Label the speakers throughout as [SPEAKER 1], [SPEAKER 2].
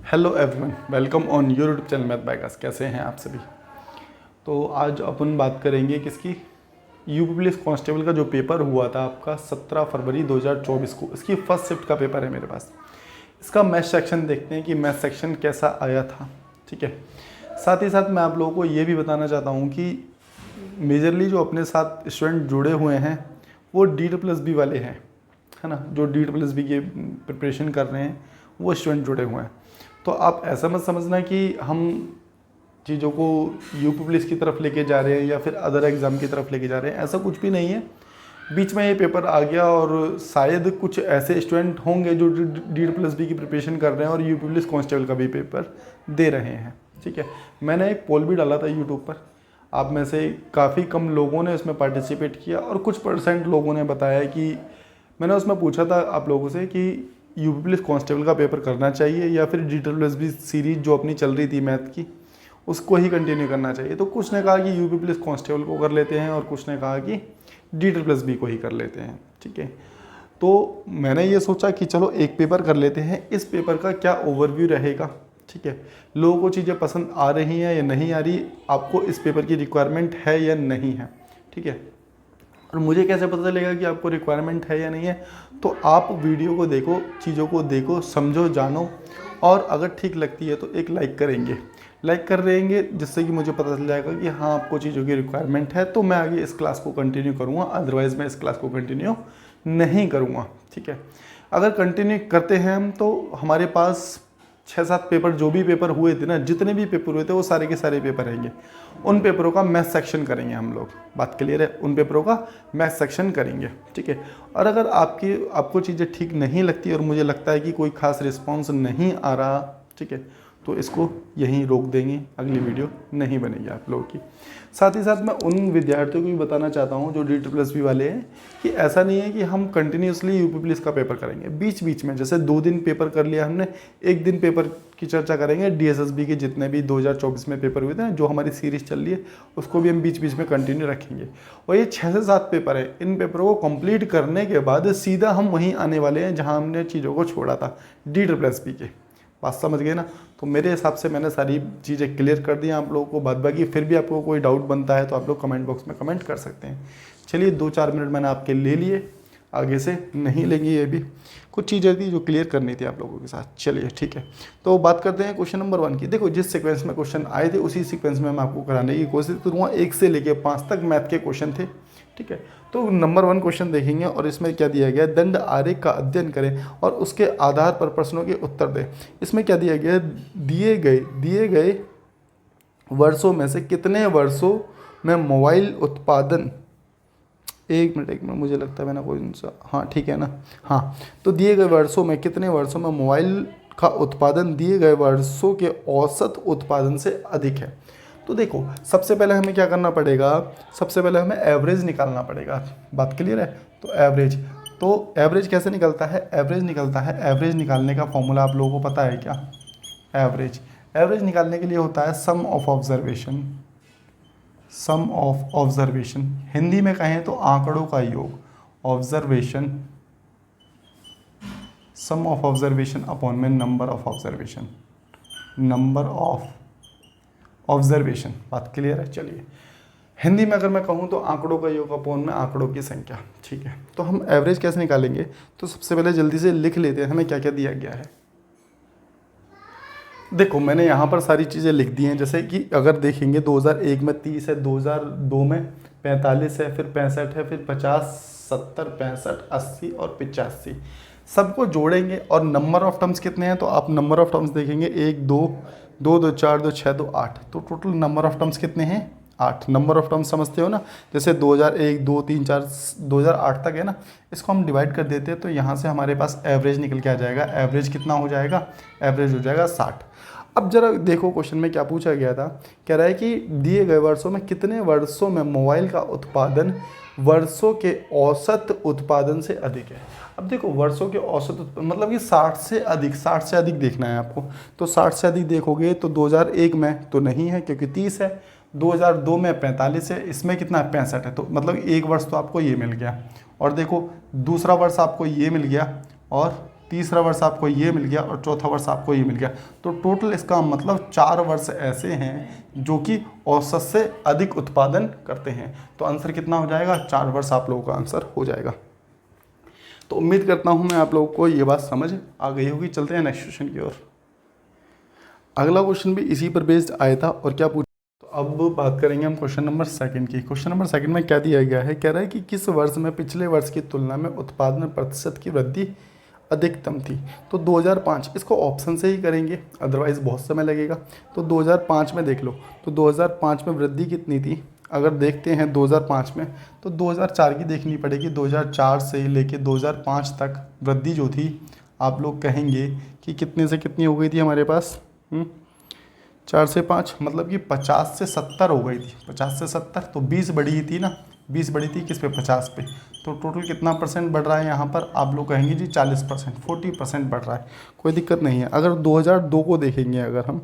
[SPEAKER 1] Hello everyone, welcome on your YouTube channel math by Akash. कैसे हैं आप सभी। तो आज अपन बात करेंगे किसकी, यूपी पुलिस कांस्टेबल का जो पेपर हुआ था आपका 17 फरवरी 2024 को। इसकी फर्स्ट शिफ्ट का पेपर है मेरे पास। इसका मैथ सेक्शन देखते हैं कि मैथ सेक्शन कैसा आया था। ठीक है, साथ ही साथ मैं आप लोगों को ये भी बताना चाहता हूँ कि मेजरली जो अपने साथ स्टूडेंट जुड़े हुए हैं वो DSSB वाले हैं, है ना। जो DSSB की प्रिपरेशन कर रहे हैं वो स्टूडेंट जुड़े हुए हैं। तो आप ऐसा मत समझना कि हम चीज़ों को यूपी पुलिस की तरफ लेके जा रहे हैं या फिर अदर एग्ज़ाम की तरफ लेके जा रहे हैं, ऐसा कुछ भी नहीं है। बीच में ये पेपर आ गया और शायद कुछ ऐसे स्टूडेंट होंगे जो DSSB की प्रिपरेशन कर रहे हैं और यूपी पुलिस कांस्टेबल का भी पेपर दे रहे हैं। ठीक है, मैंने एक पोल भी डाला था यूट्यूब पर। आप में से काफ़ी कम लोगों ने उसमें पार्टिसिपेट किया और कुछ % लोगों ने बताया कि मैंने उसमें पूछा था आप लोगों से कि यूपी पुलिस कांस्टेबल का पेपर करना चाहिए या फिर DSSB सीरीज जो अपनी चल रही थी मैथ की उसको ही कंटिन्यू करना चाहिए। तो कुछ ने कहा कि यूपी पुलिस कांस्टेबल को कर लेते हैं और कुछ ने कहा कि DSSB को ही कर लेते हैं। ठीक है, तो मैंने ये सोचा कि चलो एक पेपर कर लेते हैं। इस पेपर का क्या ओवरव्यू रहेगा। ठीक है, लोगों को चीज़ें पसंद आ रही हैं या नहीं आ रही, आपको इस पेपर की रिक्वायरमेंट है या नहीं है। ठीक है, और मुझे कैसे पता चलेगा कि आपको रिक्वायरमेंट है या नहीं है। तो आप वीडियो को देखो, चीज़ों को देखो, समझो, जानो, और अगर ठीक लगती है तो एक लाइक करेंगे। लाइक कर रहेंगे जिससे कि मुझे पता चल जाएगा कि हाँ आपको चीज़ों की रिक्वायरमेंट है, तो मैं आगे इस क्लास को कंटिन्यू करूँगा। अदरवाइज़ मैं इस क्लास को कंटिन्यू नहीं करूँगा। ठीक है, अगर कंटिन्यू करते हैं हम तो हमारे पास 6-7 पेपर, जो भी पेपर हुए थे ना, जितने भी पेपर हुए थे वो सारे के सारे पेपर रहेंगे। उन पेपरों का मैथ सेक्शन करेंगे हम लोग। बात क्लियर है, उन पेपरों का मैथ सेक्शन करेंगे। ठीक है, और अगर आपको चीज़ें ठीक नहीं लगती और मुझे लगता है कि कोई खास रिस्पॉन्स नहीं आ रहा, ठीक है, तो इसको यहीं रोक देंगे, अगली वीडियो नहीं बनेगी आप लोगों की। साथ ही साथ मैं उन विद्यार्थियों को भी बताना चाहता हूँ जो DSSB वाले हैं कि ऐसा नहीं है कि हम कंटिन्यूसली यूपी पुलिस का पेपर करेंगे। बीच बीच में जैसे 2 दिन पेपर कर लिया हमने, एक दिन पेपर की चर्चा करेंगे। DSSB के जितने भी 2024 में पेपर हुए थे ना, जो हमारी सीरीज चल रही है, उसको भी हम बीच बीच में कंटिन्यू रखेंगे। और ये 6 से 7 पेपर है। इन पेपरों को कंप्लीट करने के बाद सीधा हम वहीं आने वाले हैं जहाँ हमने चीज़ों को छोड़ा था, DSSB के। बात समझ गए ना। तो मेरे हिसाब से मैंने सारी चीज़ें क्लियर कर दी आप लोगों को। बाद बाकी फिर भी आपको कोई डाउट बनता है तो आप लोग कमेंट बॉक्स में कमेंट कर सकते हैं। चलिए 2-4 मिनट मैंने आपके ले लिए, आगे से नहीं लेंगे। ये भी कुछ चीज़ें थी जो क्लियर करनी थी आप लोगों के साथ। चलिए ठीक है, तो बात करते हैं क्वेश्चन नंबर 1 की। देखो, जिस सीक्वेंस में क्वेश्चन आए थे उसी सीक्वेंस में मैं आपको कराने की कोशिश करूँगा। 1 से लेकर 5 तक मैथ के क्वेश्चन थे। ठीक है, तो नंबर 1 क्वेश्चन देखेंगे और इसमें क्या दिया गया है, दंड आरेख का अध्ययन करें और उसके आधार पर प्रश्नों के उत्तर दें। इसमें क्या दिया गया है, दिए गए वर्षों में से कितने वर्षों में मोबाइल उत्पादन, एक मिनट मुझे लगता है मैंने कोई सा, हाँ ठीक है ना, हाँ, तो दिए गए वर्षों में कितने वर्षों में मोबाइल का उत्पादन दिए गए वर्षों के औसत उत्पादन से अधिक है। तो देखो, सबसे पहले हमें क्या करना पड़ेगा, सबसे पहले हमें एवरेज निकालना पड़ेगा। बात क्लियर है। तो एवरेज कैसे निकलता है, एवरेज निकालने का फॉर्मूला आप लोगों को पता है क्या। एवरेज निकालने के लिए होता है सम ऑफ ऑब्जर्वेशन, हिंदी में कहें तो आंकड़ों का योग। सम ऑफ ऑब्जर्वेशन अपॉन में नंबर ऑफ ऑब्जर्वेशन। बात क्लियर है। चलिए, हिंदी में अगर मैं कहूँ तो आंकड़ों का योग अपॉन में आंकड़ों की संख्या। ठीक है, तो हम एवरेज कैसे निकालेंगे, तो सबसे पहले जल्दी से लिख लेते हैं हमें क्या क्या दिया गया है। देखो, मैंने यहाँ पर सारी चीज़ें लिख दी हैं। जैसे कि अगर देखेंगे 2001 में 30 है, 2002 में 45 है, फिर 65 है, फिर 50, 70, 65, 80 और 85, सबको जोड़ेंगे। और नंबर ऑफ टर्म्स कितने हैं, तो आप नंबर ऑफ टर्म्स देखेंगे 1 2 2 2 4 2 6 2 8, तो टोटल नंबर ऑफ टर्म्स कितने हैं, 8। नंबर ऑफ टर्म्स समझते हो ना, जैसे 2001 2 3 4 2008 तक है ना, इसको हम डिवाइड कर देते हैं तो यहाँ से हमारे पास एवरेज निकल के आ जाएगा। एवरेज कितना हो जाएगा, एवरेज हो जाएगा 60। अब जरा देखो क्वेश्चन में क्या पूछा गया था, कह रहा है कि दिए गए वर्षों में कितने वर्षों में मोबाइल का उत्पादन वर्षों के औसत उत्पादन से अधिक है। अब देखो, वर्षों के औसत मतलब कि 60 से अधिक देखना है आपको। तो 60 से अधिक देखोगे तो 2001 में तो नहीं है क्योंकि 30 है, 2002 में 45 है, इसमें कितना है 65 है, तो मतलब एक वर्ष तो आपको ये मिल गया। और देखो, दूसरा वर्ष आपको ये मिल गया और तीसरा वर्ष आपको ये मिल गया और चौथा वर्ष आपको ये मिल गया। तो टोटल इसका मतलब 4 वर्ष ऐसे हैं जो कि औसत से अधिक उत्पादन करते हैं। तो आंसर कितना हो जाएगा, 4 वर्ष आप लोगों का आंसर हो जाएगा। तो उम्मीद करता हूँ मैं आप लोगों को ये बात समझ आ गई होगी। चलते हैं नेक्स्ट क्वेश्चन की ओर। अगला क्वेश्चन भी इसी पर बेस्ड आया था और क्या पूछा, तो अब बात करेंगे हम क्वेश्चन नंबर 2 की। क्वेश्चन नंबर 2 में क्या दिया गया है, कह रहा है कि किस वर्ष में पिछले वर्ष की तुलना में उत्पादन प्रतिशत की वृद्धि अधिकतम थी। तो 2005, इसको ऑप्शन से ही करेंगे अदरवाइज़ बहुत समय लगेगा। तो 2005 में देख लो, तो 2005 में वृद्धि कितनी थी, अगर देखते हैं 2005 में, तो 2004 की देखनी पड़ेगी। 2004 से लेके 2005 तक वृद्धि जो थी आप लोग कहेंगे कि कितने से कितनी हो गई थी हमारे पास, 4 से 5 मतलब कि 50 से 70 हो गई थी। 50 से 70 तो 20 बढ़ी थी ना, 20 बढ़ी थी किस पे, 50 पे। तो टोटल कितना परसेंट बढ़ रहा है यहाँ पर, आप लोग कहेंगे जी 40%, 40% बढ़ रहा है, कोई दिक्कत नहीं है। अगर 2002 को देखेंगे, अगर हम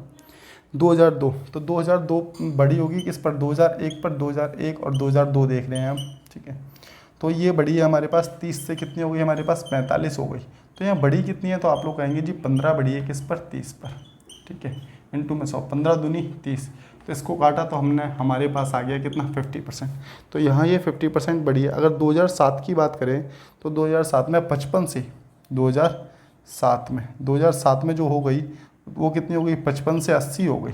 [SPEAKER 1] 2002, तो 2002 बड़ी होगी किस पर, 2001 पर, 2001 और 2002 देख रहे हैं हम, ठीक है। तो ये बड़ी है हमारे पास 30 से कितनी हो गई हमारे पास, 45 हो गई। तो यहाँ बड़ी कितनी है, तो आप लोग कहेंगे जी 15 बड़ी है किस पर, 30 पर, ठीक है। इनटू में 100, 15 दूनी 30, तो इसको काटा तो हमने हमारे पास आ गया कितना, 50%। तो यहाँ ये 50% बढ़ी है। अगर 2007 की बात करें तो 2007 में 55 से 2007 में जो हो गई वो कितनी हो गई, 55 से 80 हो गई,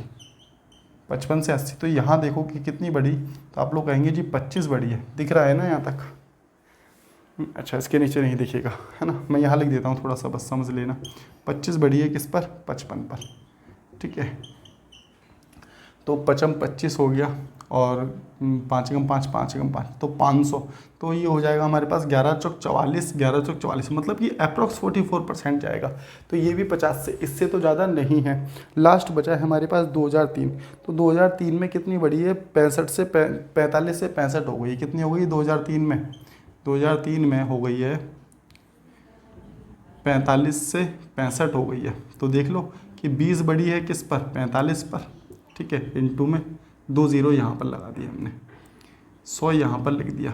[SPEAKER 1] 55 से 80। तो यहाँ देखो कि कितनी बढ़ी, तो आप लोग कहेंगे जी 25 बढ़ी है। दिख रहा है ना यहाँ तक, अच्छा इसके नीचे नहीं दिखेगा है ना, मैं यहाँ लिख देता हूँ थोड़ा सा, बस समझ लेना। 25 बढ़ी है किस पर, 55 पर, ठीक है। तो 25 हो गया और 5 एकम 5, 5 एकम 5, तो 500। तो ये हो जाएगा हमारे पास 11 चौक 44, 11 चौक 44, मतलब कि अप्रॉक्स 44% जाएगा। तो ये भी 50 से, इससे तो ज़्यादा नहीं है। लास्ट बचा है हमारे पास 2003। तो 2003 में कितनी बढ़ी है, 45 से 65 हो गई। कितनी हो गई 2003 में, 2003 में हो गई है 45 से 65 हो गई है। तो देख लो कि 20 बढ़ी है किस पर, 45 पर, ठीक है। इनटू में 2 0 यहाँ पर लगा दिया हमने, 100 यहाँ पर लिख दिया।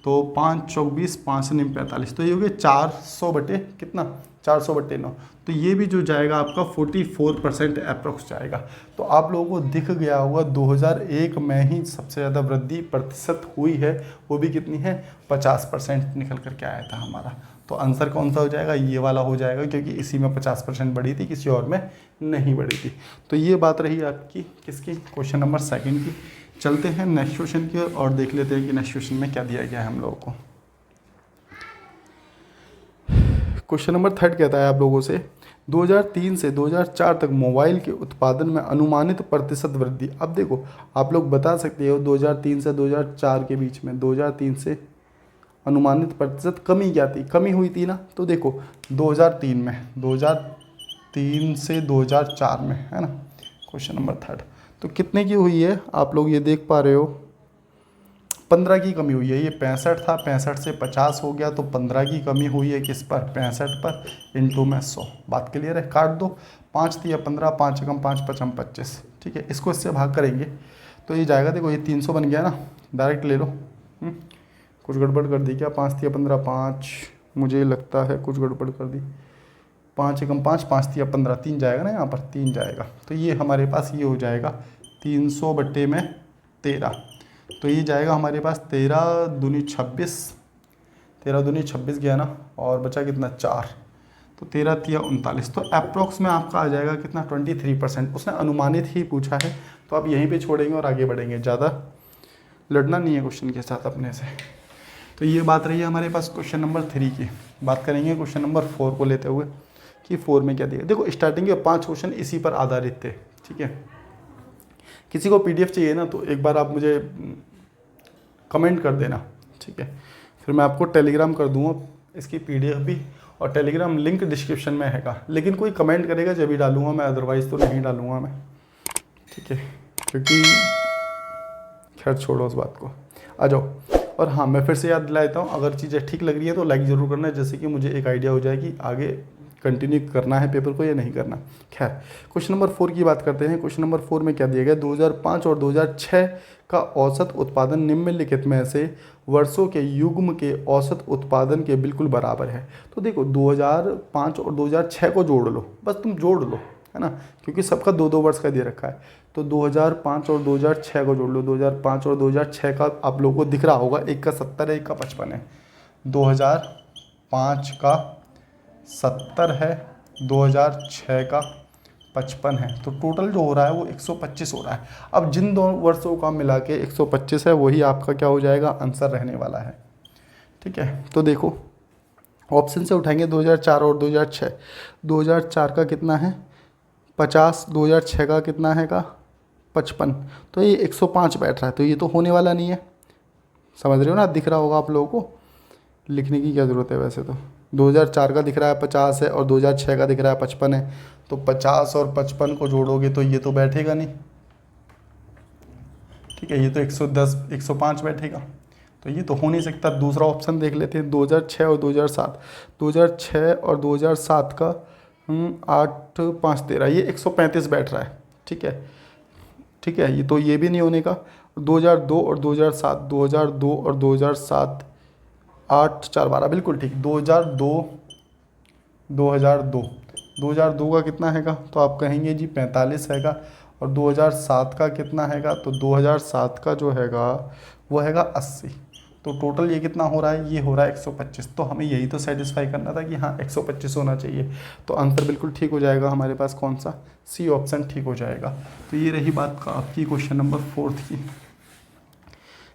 [SPEAKER 1] तो 5 चौक 20, 5 9 45, तो ये हो गया 400 बटे कितना, 400 बटे 9। तो ये भी जो जाएगा आपका 44% अप्रोक्स जाएगा। तो आप लोगों को दिख गया होगा 2001 में ही सबसे ज़्यादा वृद्धि प्रतिशत हुई है, वो भी कितनी है, 50% निकल कर के आया था हमारा। तो आंसर कौन सा हो जाएगा, ये वाला हो जाएगा, क्योंकि इसी में 50% बढ़ी थी, किसी और में नहीं बढ़ी थी। तो ये बात रही आपकी किसकी, क्वेश्चन नंबर 2 की। चलते हैं नेक्स्ट क्वेश्चन की ओर और देख लेते हैं कि नेक्स्ट क्वेश्चन में क्या दिया गया है हम लोगों को। क्वेश्चन नंबर 3 कहता है आप लोगों से, 2003 से 2004 तक मोबाइल के उत्पादन में अनुमानित प्रतिशत वृद्धि। अब देखो आप लोग बता सकते हो 2003 से 2004 के बीच में, 2003 से अनुमानित प्रतिशत कमी क्या थी, कमी हुई थी ना। तो देखो 2003 में, 2003 से 2004 में, है ना, क्वेश्चन नंबर 3, तो कितने की हुई है आप लोग ये देख पा रहे हो, 15 की कमी हुई है। ये 65 था, 65 से 50 हो गया, तो 15 की कमी हुई है किस पर, 65 पर, इनटू में 100। बात क्लियर है, काट दो, 5 दिया 15, 5 एकम 5, 5 25, ठीक है। इसको इससे भाग करेंगे तो ये जाएगा, देखो ये 300 बन गया ना, डायरेक्ट ले लो। कुछ गड़बड़ कर दी क्या, 5 दिया 15, 5, मुझे लगता है कुछ गड़बड़ कर दी, 5 एकम 5, 5 दिया 15, 3 जाएगा ना यहाँ पर, 3 जाएगा। तो ये हमारे पास ये हो जाएगा 300 बटे में 13, तो ये जाएगा हमारे पास 13 दूनी 26, 13 दूनी 26 गया ना, और बचा कितना 4, तो 13 तिया 39। तो अप्रोक्स में आपका आ जाएगा कितना, 23%। उसने अनुमानित ही पूछा है, तो आप यहीं पे छोड़ेंगे और आगे बढ़ेंगे, ज़्यादा लड़ना नहीं है क्वेश्चन के साथ अपने से। तो ये बात रही है हमारे पास क्वेश्चन नंबर 3 की। बात करेंगे क्वेश्चन नंबर 4 को लेते हुए कि 4 में क्या दिया। देखो स्टार्टिंग के 5 क्वेश्चन इसी पर आधारित थे, ठीक है। किसी को पीडीएफ चाहिए ना तो एक बार आप मुझे कमेंट कर देना, ठीक है, फिर मैं आपको टेलीग्राम कर दूँगा इसकी पीडीएफ भी, और टेलीग्राम लिंक डिस्क्रिप्शन में हैगा। लेकिन कोई कमेंट करेगा जब भी डालूंगा मैं, अदरवाइज़ तो नहीं डालूंगा मैं, ठीक है, क्योंकि खैर छोड़ो उस बात को, आ जाओ। और हाँ, मैं फिर से याद दिला देता हूँ, अगर चीज़ें ठीक लग रही है तो लाइक ज़रूर करना है, जैसे कि मुझे एक आइडिया हो जाए कि आगे कंटिन्यू करना है पेपर को या नहीं करना। खैर, क्वेश्चन नंबर 4 की बात करते हैं। क्वेश्चन नंबर 4 में क्या दिया गया, 2005 और 2006 का औसत उत्पादन निम्नलिखित में से वर्षों के युग्म के औसत उत्पादन के बिल्कुल बराबर है। तो देखो 2005 और 2006 को जोड़ लो, बस तुम जोड़ लो, है ना, क्योंकि सबका 2-2 वर्ष का दे रखा है। तो 2005 और 2006 को जोड़ लो। 2005 और 2006 का आप लोगों को दिख रहा होगा, एक का 70 है, एक का 55 है। 2005 का 70 है, 2006 का 55 है, तो टोटल जो हो रहा है वो 125 हो रहा है। अब जिन दो वर्षों का मिला के 125 है, वही आपका क्या हो जाएगा, आंसर रहने वाला है। ठीक है, तो देखो ऑप्शन से उठाएंगे 2004 और 2006। 2004 का कितना है 50, 2006 का कितना है का 55, तो ये 105 बैठ रहा है, तो ये तो होने वाला नहीं है। समझ रहे हो ना, दिख रहा होगा आप लोगों को, लिखने की क्या ज़रूरत है। वैसे तो 2004 का दिख रहा है 50 है और 2006 का दिख रहा है 55 है, तो 50 और 55 को जोड़ोगे तो ये तो बैठेगा नहीं। ठीक है, ये तो 110 105 बैठेगा, तो ये तो हो नहीं सकता। दूसरा ऑप्शन देख लेते हैं, 2006 और 2007। 2006 और 2007 का 8 5 13, ये 135 बैठ रहा है। ठीक है, ठीक है, ये तो ये भी नहीं होने का। 2002 और 2007, 2002 और 2007, 8 4 12, बिल्कुल ठीक। 2002 का कितना हैगा, तो आप कहेंगे जी 45 हैगा। और 2007 का कितना हैगा, तो 2007 का जो हैगा वो हैगा 80। तो टोटल ये कितना हो रहा है, ये हो रहा है 125। तो हमें यही तो सेटिस्फाई करना था कि हाँ 125 होना चाहिए। तो आंसर बिल्कुल ठीक हो जाएगा हमारे पास, कौन सा, सी ऑप्शन ठीक हो जाएगा। तो ये रही बात का आपकी क्वेश्चन नंबर 4 की।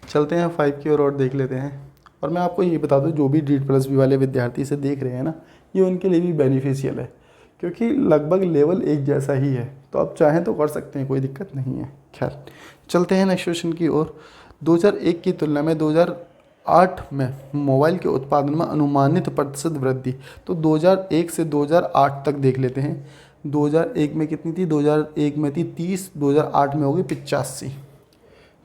[SPEAKER 1] चलते हैं 5 की और देख लेते हैं। और मैं आपको ये बता दूं, जो भी DEET+B वाले विद्यार्थी इसे देख रहे हैं ना, ये उनके लिए भी बेनिफिशियल है, क्योंकि लगभग लेवल एक जैसा ही है। तो आप चाहें तो कर सकते हैं, कोई दिक्कत नहीं है। खैर, चलते हैं नेक्स्ट क्वेश्चन की ओर। 2001 की तुलना में 2008 में मोबाइल के उत्पादन में अनुमानित प्रतिशत वृद्धि। तो 2001 से 2008 तक देख लेते हैं। 2001 में कितनी थी, 2001 में थी 30, 2008 में होगी 85।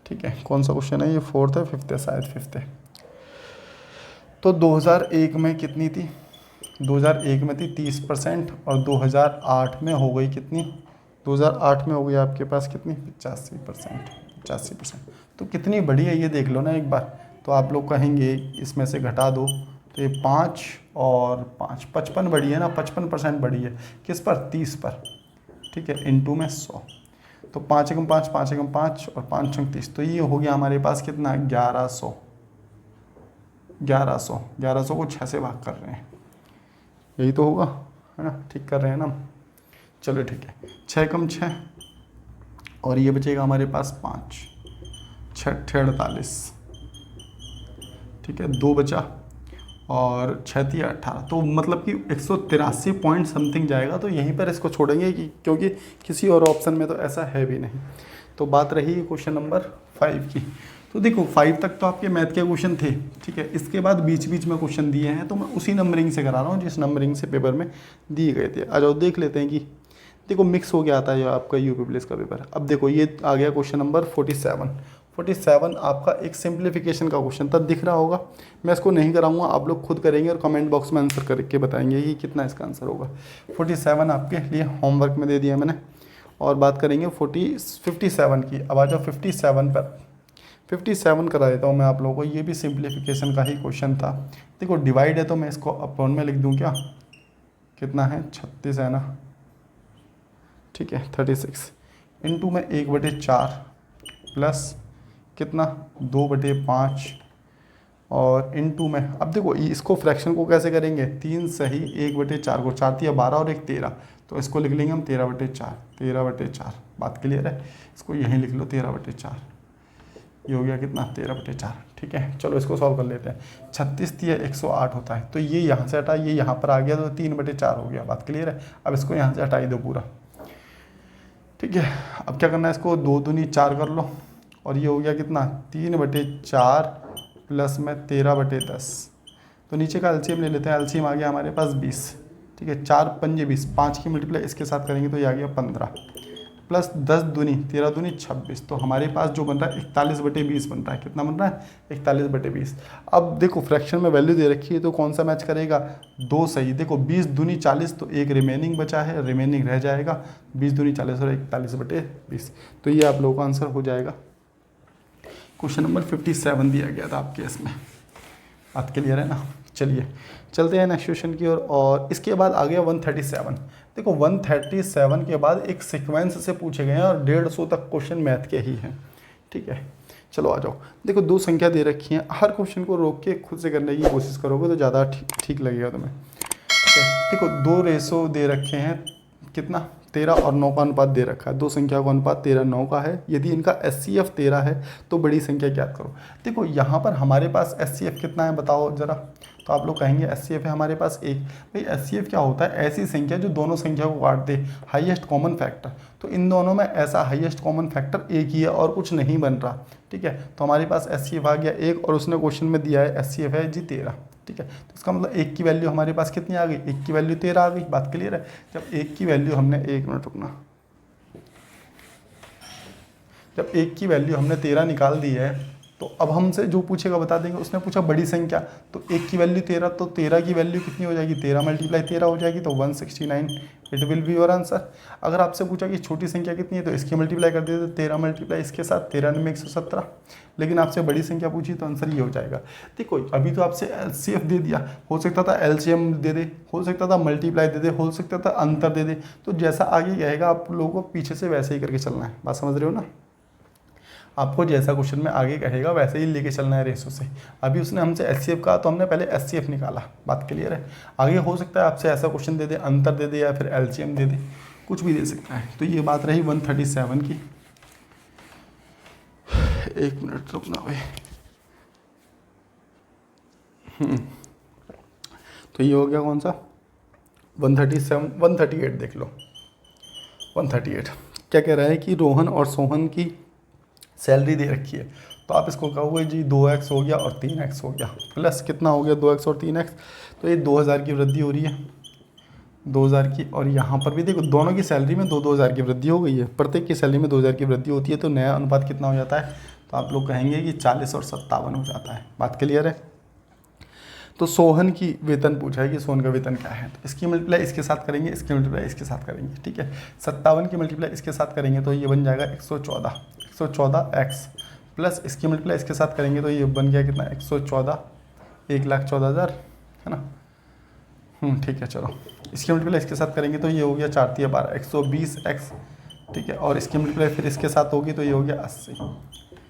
[SPEAKER 1] ठीक है, कौन सा क्वेश्चन है ये, 4th है 5th है, शायद 5th है। तो 2001 में कितनी थी, 2001 में थी 30% और 2008 में हो गई कितनी, 2008 में हो गई आपके पास कितनी 85%। तो कितनी बड़ी है ये देख लो ना एक बार। तो आप लोग कहेंगे इसमें से घटा दो, तो ये 5 और 5 55 बड़ी है ना, 55% बड़ी है किस पर, 30 पर। ठीक है, इनटू में 100, तो 5 एकम 5 5 एकम 5 और 5 छंग 30, तो ये हो गया हमारे पास कितना 1100। 1100 को 6 से भाग कर रहे हैं, यही तो होगा, है ना, ठीक कर रहे हैं ना। चलो ठीक है, 6 कम 6 और ये बचेगा हमारे पास 5, 6 48। ठीक है, 2 बचा और 6 थी 18, तो मतलब कि 183 पॉइंट समथिंग जाएगा। तो यहीं पर इसको छोड़ेंगे कि क्योंकि किसी और ऑप्शन में तो ऐसा है भी नहीं। तो बात रही क्वेश्चन नंबर 5 की। तो देखो 5 तक तो आपके मैथ के क्वेश्चन थे। ठीक है, इसके बाद बीच बीच में क्वेश्चन दिए हैं, तो मैं उसी नंबरिंग से करा रहा हूँ जिस नंबरिंग से पेपर में दिए गए थे। आ जाओ देख लेते हैं कि देखो मिक्स हो गया आता है आपका यूपी+ का पेपर। अब देखो ये आ गया क्वेश्चन नंबर 47 आपका एक सिंप्लीफिकेशन का क्वेश्चन था, दिख रहा होगा। मैं इसको नहीं कराऊंगा, आप लोग खुद करेंगे और कमेंट बॉक्स में आंसर करके बताएंगे कि कितना इसका आंसर होगा। 47 आपके लिए होमवर्क में दे दिया मैंने। और बात करेंगे 57 की। अब आ जाओ 57 पर। 57 करा देता हूँ मैं आप लोगों को, ये भी सिंप्लीफिकेशन का ही क्वेश्चन था। देखो डिवाइड है तो मैं इसको अपॉन में लिख दूँ क्या, कितना है 36 है ना। ठीक है, 36 इंटू में 1/4 प्लस कितना 2/5 और इनटू में। अब देखो इसको फ्रैक्शन को कैसे करेंगे, 3 सही 1/4 को 4 दिया 12 और 1 13, तो इसको लिख लेंगे हम 13/4। बात क्लियर है, इसको यहीं लिख लो 13/4। ये हो गया कितना 13/4। ठीक है, चलो इसको सॉल्व कर लेते हैं। 36 दिया 108 होता है, तो ये यहाँ से हटा, ये यहाँ पर आ गया, तो 3/4 हो गया। बात क्लियर है, अब इसको यहाँ से हटाई दो पूरा। ठीक है, अब क्या करना है, इसको 2 दूनी 4 कर लो और ये हो गया कितना 3/4 प्लस में 13/10। तो नीचे का एलसीएम ले लेते हैं। एलसीएम आ गया हमारे पास 20। ठीक है, 4 पंजे 20, 5 की मल्टीप्लाई इसके साथ करेंगे तो ये आ गया 15 प्लस 10 दूनी 13 दूनी 26, तो हमारे पास जो बन रहा है 41/20 बन रहा है। कितना बन रहा है? 41/20। अब देखो फ्रैक्शन में वैल्यू दे रखी है तो कौन सा मैच करेगा? 2 सही। देखो 20 दूनी 40, तो एक रिमेनिंग बचा है, रिमेनिंग रह जाएगा 20 दूनी 40 और 41/20। तो ये आप लोगों का आंसर हो जाएगा। क्वेश्चन नंबर 57 दिया गया था आपके इसमें। बात क्लियर है ना? चलिए चलते हैं नेक्स्ट क्वेश्चन की ओर। और इसके बाद आ गया 137। देखो 137 के बाद एक सीक्वेंस से पूछे गए हैं और 150 तक क्वेश्चन मैथ के ही हैं। ठीक है, चलो आ जाओ। देखो 2 संख्या दे रखी हैं, हर क्वेश्चन को रोक के खुद से करने की कोशिश करोगे तो ज़्यादा ठीक लगेगा तुम्हें। ठीक है, देखो 2 रेशो दे रखे हैं, कितना? 13 और 9 का अनुपात दे रखा है। 2 संख्या का अनुपात 13:9 का है। यदि इनका HCF 13 है तो बड़ी संख्या ज्ञात करो। देखो यहाँ पर हमारे पास HCF कितना है बताओ ज़रा। तो आप लोग कहेंगे HCF है हमारे पास 1। भाई HCF क्या होता है? ऐसी संख्या जो दोनों संख्या को काट दे, हाईएस्ट कॉमन फैक्टर। तो इन दोनों में ऐसा हाईएस्ट कॉमन फैक्टर 1 ही है और कुछ नहीं बन रहा। ठीक है, तो हमारे पास HCF आ गया 1 और उसने क्वेश्चन में दिया है HCF है जी 13। ठीक है, तो इसका मतलब 1 की वैल्यू हमारे पास कितनी आ गई? 1 की वैल्यू 13 आ गई। बात क्लियर है? जब 1 की वैल्यू हमने 1 मिनट रुकना, जब 1 की वैल्यू हमने 13 निकाल दी है तो अब हमसे जो पूछेगा बता देंगे। उसने पूछा बड़ी संख्या, तो 1 की वैल्यू 13, तो 13 की वैल्यू कितनी हो जाएगी? 13 × 13 हो जाएगी, तो 169। It will be your answer. अगर आपसे पूछा कि छोटी संख्या कितनी है तो इसकी मल्टीप्लाई कर देते, 13 मल्टीप्लाई इसके साथ 13 में 117। लेकिन आपसे बड़ी संख्या पूछी तो आंसर ये हो जाएगा। देखो अभी तो आपसे LCF दे दिया, हो सकता था LCM दे दे, हो सकता था मल्टीप्लाई दे दे, हो सकता था अंतर दे दे। तो जैसा आगे कहेगा आप लोगों को पीछे से वैसे ही करके चलना है। बात समझ रहे हो ना? आपको जैसा क्वेश्चन में आगे कहेगा वैसे ही लेके चलना है रेशो से। अभी उसने हमसे HCF कहा तो हमने पहले HCF निकाला। बात क्लियर है? आगे हो सकता है आपसे ऐसा क्वेश्चन दे दे, अंतर दे दे या फिर LCM दे दे, कुछ भी दे सकता है। तो ये बात रही 137 की। 1 मिनट रुकना भाई। तो ये हो गया कौन सा? 137 138 देख लो। 138 क्या कह रहा है कि रोहन और सोहन की सैलरी दे रखी है। तो आप इसको कहोगे जी 2x हो गया और 3x हो गया, प्लस कितना हो गया? 2x और 3x। तो ये 2000 की वृद्धि हो रही है, 2000 की। और यहाँ पर भी देखो दोनों की सैलरी में 2-2000 की वृद्धि हो गई है। प्रत्येक की सैलरी में 2000 की वृद्धि होती है। तो नया अनुपात कितना हो जाता है? तो आप लोग कहेंगे कि 40 और 57 हो जाता है। बात क्लियर है? तो सोहन की वेतन पूछा है कि सोहन का वेतन क्या है। तो इसकी मल्टीप्लाई इसके साथ करेंगे, इसकी मल्टीप्लाई इसके साथ करेंगे। ठीक है, 57 की मल्टीप्लाई इसके साथ करेंगे तो ये बन जाएगा 114x, प्लस इसकी मल्टीप्लाई इसके साथ करेंगे तो ये बन गया कितना? 114, 1,14,000 है ना। ठीक है, चलो इसकी मल्टीप्लाई इसके साथ करेंगे तो ये हो गया 4 × 12 120x। ठीक है, और इसकी मल्टीप्लाई फिर इसके साथ होगी तो ये हो गया 80।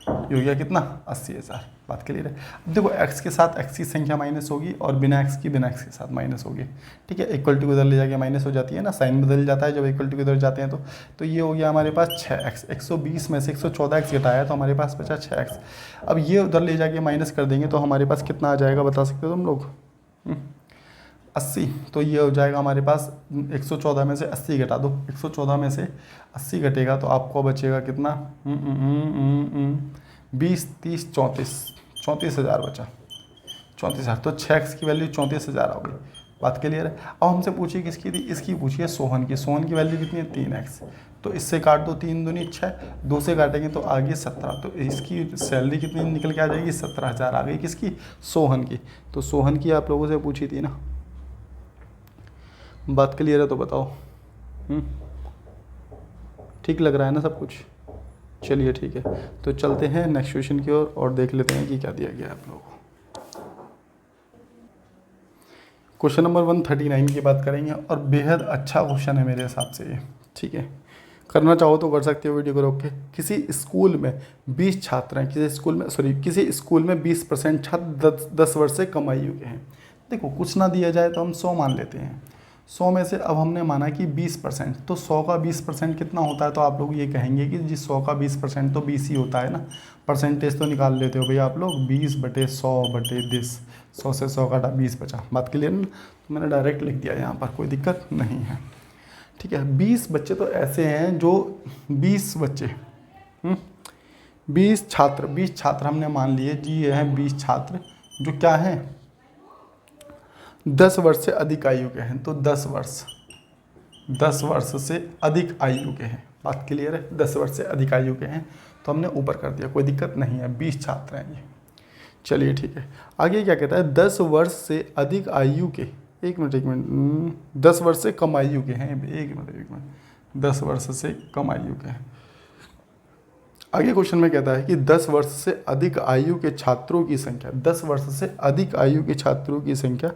[SPEAKER 1] ये हो गया कितना? 80,000। बात क्लियर है? अब देखो x के साथ x की संख्या माइनस होगी और बिना x के साथ माइनस होगी। ठीक है, इक्वल टू उधर ले जाके माइनस हो जाती है ना, साइन बदल जाता है जब इक्वल टू उधर जाते हैं। तो ये हो गया हमारे पास 6x। 120 में से 114x घटाया तो हमारे पास बचा 6x। अब ये उधर ले जाके माइनस कर देंगे तो हमारे पास कितना आ जाएगा बता सकते हो तुम लोग? 80। तो ये हो जाएगा हमारे पास 114 में से 80 घटा दो, 114 में से 80 घटेगा तो आपको बचेगा कितना? 20, 30, 34,000 बचा। 34,000। तो 6x की वैल्यू 34,000 हो गई। बात क्लियर है? अब हमसे पूछिए किसकी थी? इसकी पूछिए सोहन की। सोहन की वैल्यू कितनी है? 3x। तो इससे काट दो, 3 दूनी 6, 2 से काटेंगे तो आ गई 17। तो इसकी सैलरी कितनी निकल के आ जाएगी? 17,000 आ गई। किसकी? सोहन की। तो सोहन की आप लोगों से पूछी थी ना। बात क्लियर है तो बताओ। ठीक लग रहा है ना सब कुछ? चलिए ठीक है, तो चलते हैं नेक्स्ट क्वेश्चन की ओर और देख लेते हैं कि क्या दिया गया है आप लोगों को। क्वेश्चन नंबर 139 की बात करेंगे और बेहद अच्छा क्वेश्चन है मेरे हिसाब से ये। ठीक है, करना चाहो तो कर सकते हो वीडियो को रोक के। किसी स्कूल में 20 छात्र हैं, किसी स्कूल में 20% छात्र 10 वर्ष से कम आयु के हैं। देखो कुछ ना दिया जाए तो हम 100 मान लेते हैं। 100 में से अब हमने माना कि 20%, तो 100 का 20% कितना होता है? तो आप लोग ये कहेंगे कि जी 100 का 20% तो 20 ही होता है ना। परसेंटेज तो निकाल लेते हो भैया आप लोग, 20/100/10। 100 से 100 काटा 20 बचा। बात क्लियर ना? तो मैंने डायरेक्ट लिख दिया, यहाँ पर कोई दिक्कत नहीं है। ठीक है, 20 बच्चे तो ऐसे हैं जो 20 बच्चे 20 छात्र हमने मान लिए जी, ये हैं 20 छात्र जो क्या हैं? 10 वर्ष से अधिक आयु के हैं। तो 10 वर्ष से अधिक आयु के हैं। बात क्लियर है। 10 वर्ष से अधिक आयु के हैं तो हमने ऊपर कर दिया, कोई दिक्कत नहीं है। 20 छात्र हैं ये। चलिए ठीक है, आगे क्या कहता है, 10 वर्ष से अधिक आयु के, एक मिनट 10 वर्ष से कम आयु के हैं, एक मिनट 10 वर्ष से कम आयु के हैं। आगे क्वेश्चन में कहता है कि 10 वर्ष से अधिक आयु के छात्रों की संख्या, 10 वर्ष से अधिक आयु के छात्रों की संख्या,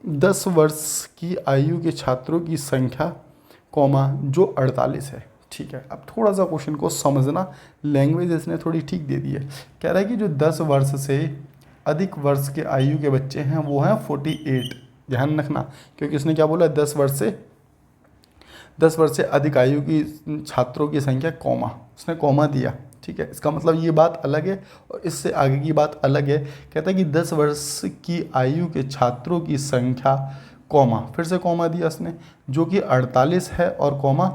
[SPEAKER 1] 10 वर्ष की आयु के छात्रों की संख्या कॉमा जो 48 है। ठीक है, अब थोड़ा सा क्वेश्चन को समझना, लैंग्वेज इसने थोड़ी ठीक दे दी है। कह रहा है कि जो 10 वर्ष से अधिक वर्ष के आयु के बच्चे हैं वो हैं 48। ध्यान रखना, क्योंकि इसने क्या बोला, 10 वर्ष से अधिक आयु की छात्रों की संख्या कॉमा, उसने कॉमा दिया। ठीक है, इसका मतलब ये बात अलग है और इससे आगे की बात अलग है। कहता है कि 10 वर्ष की आयु के छात्रों की संख्या कॉमा, फिर से कॉमा दिया इसने, जो कि 48 है और कॉमा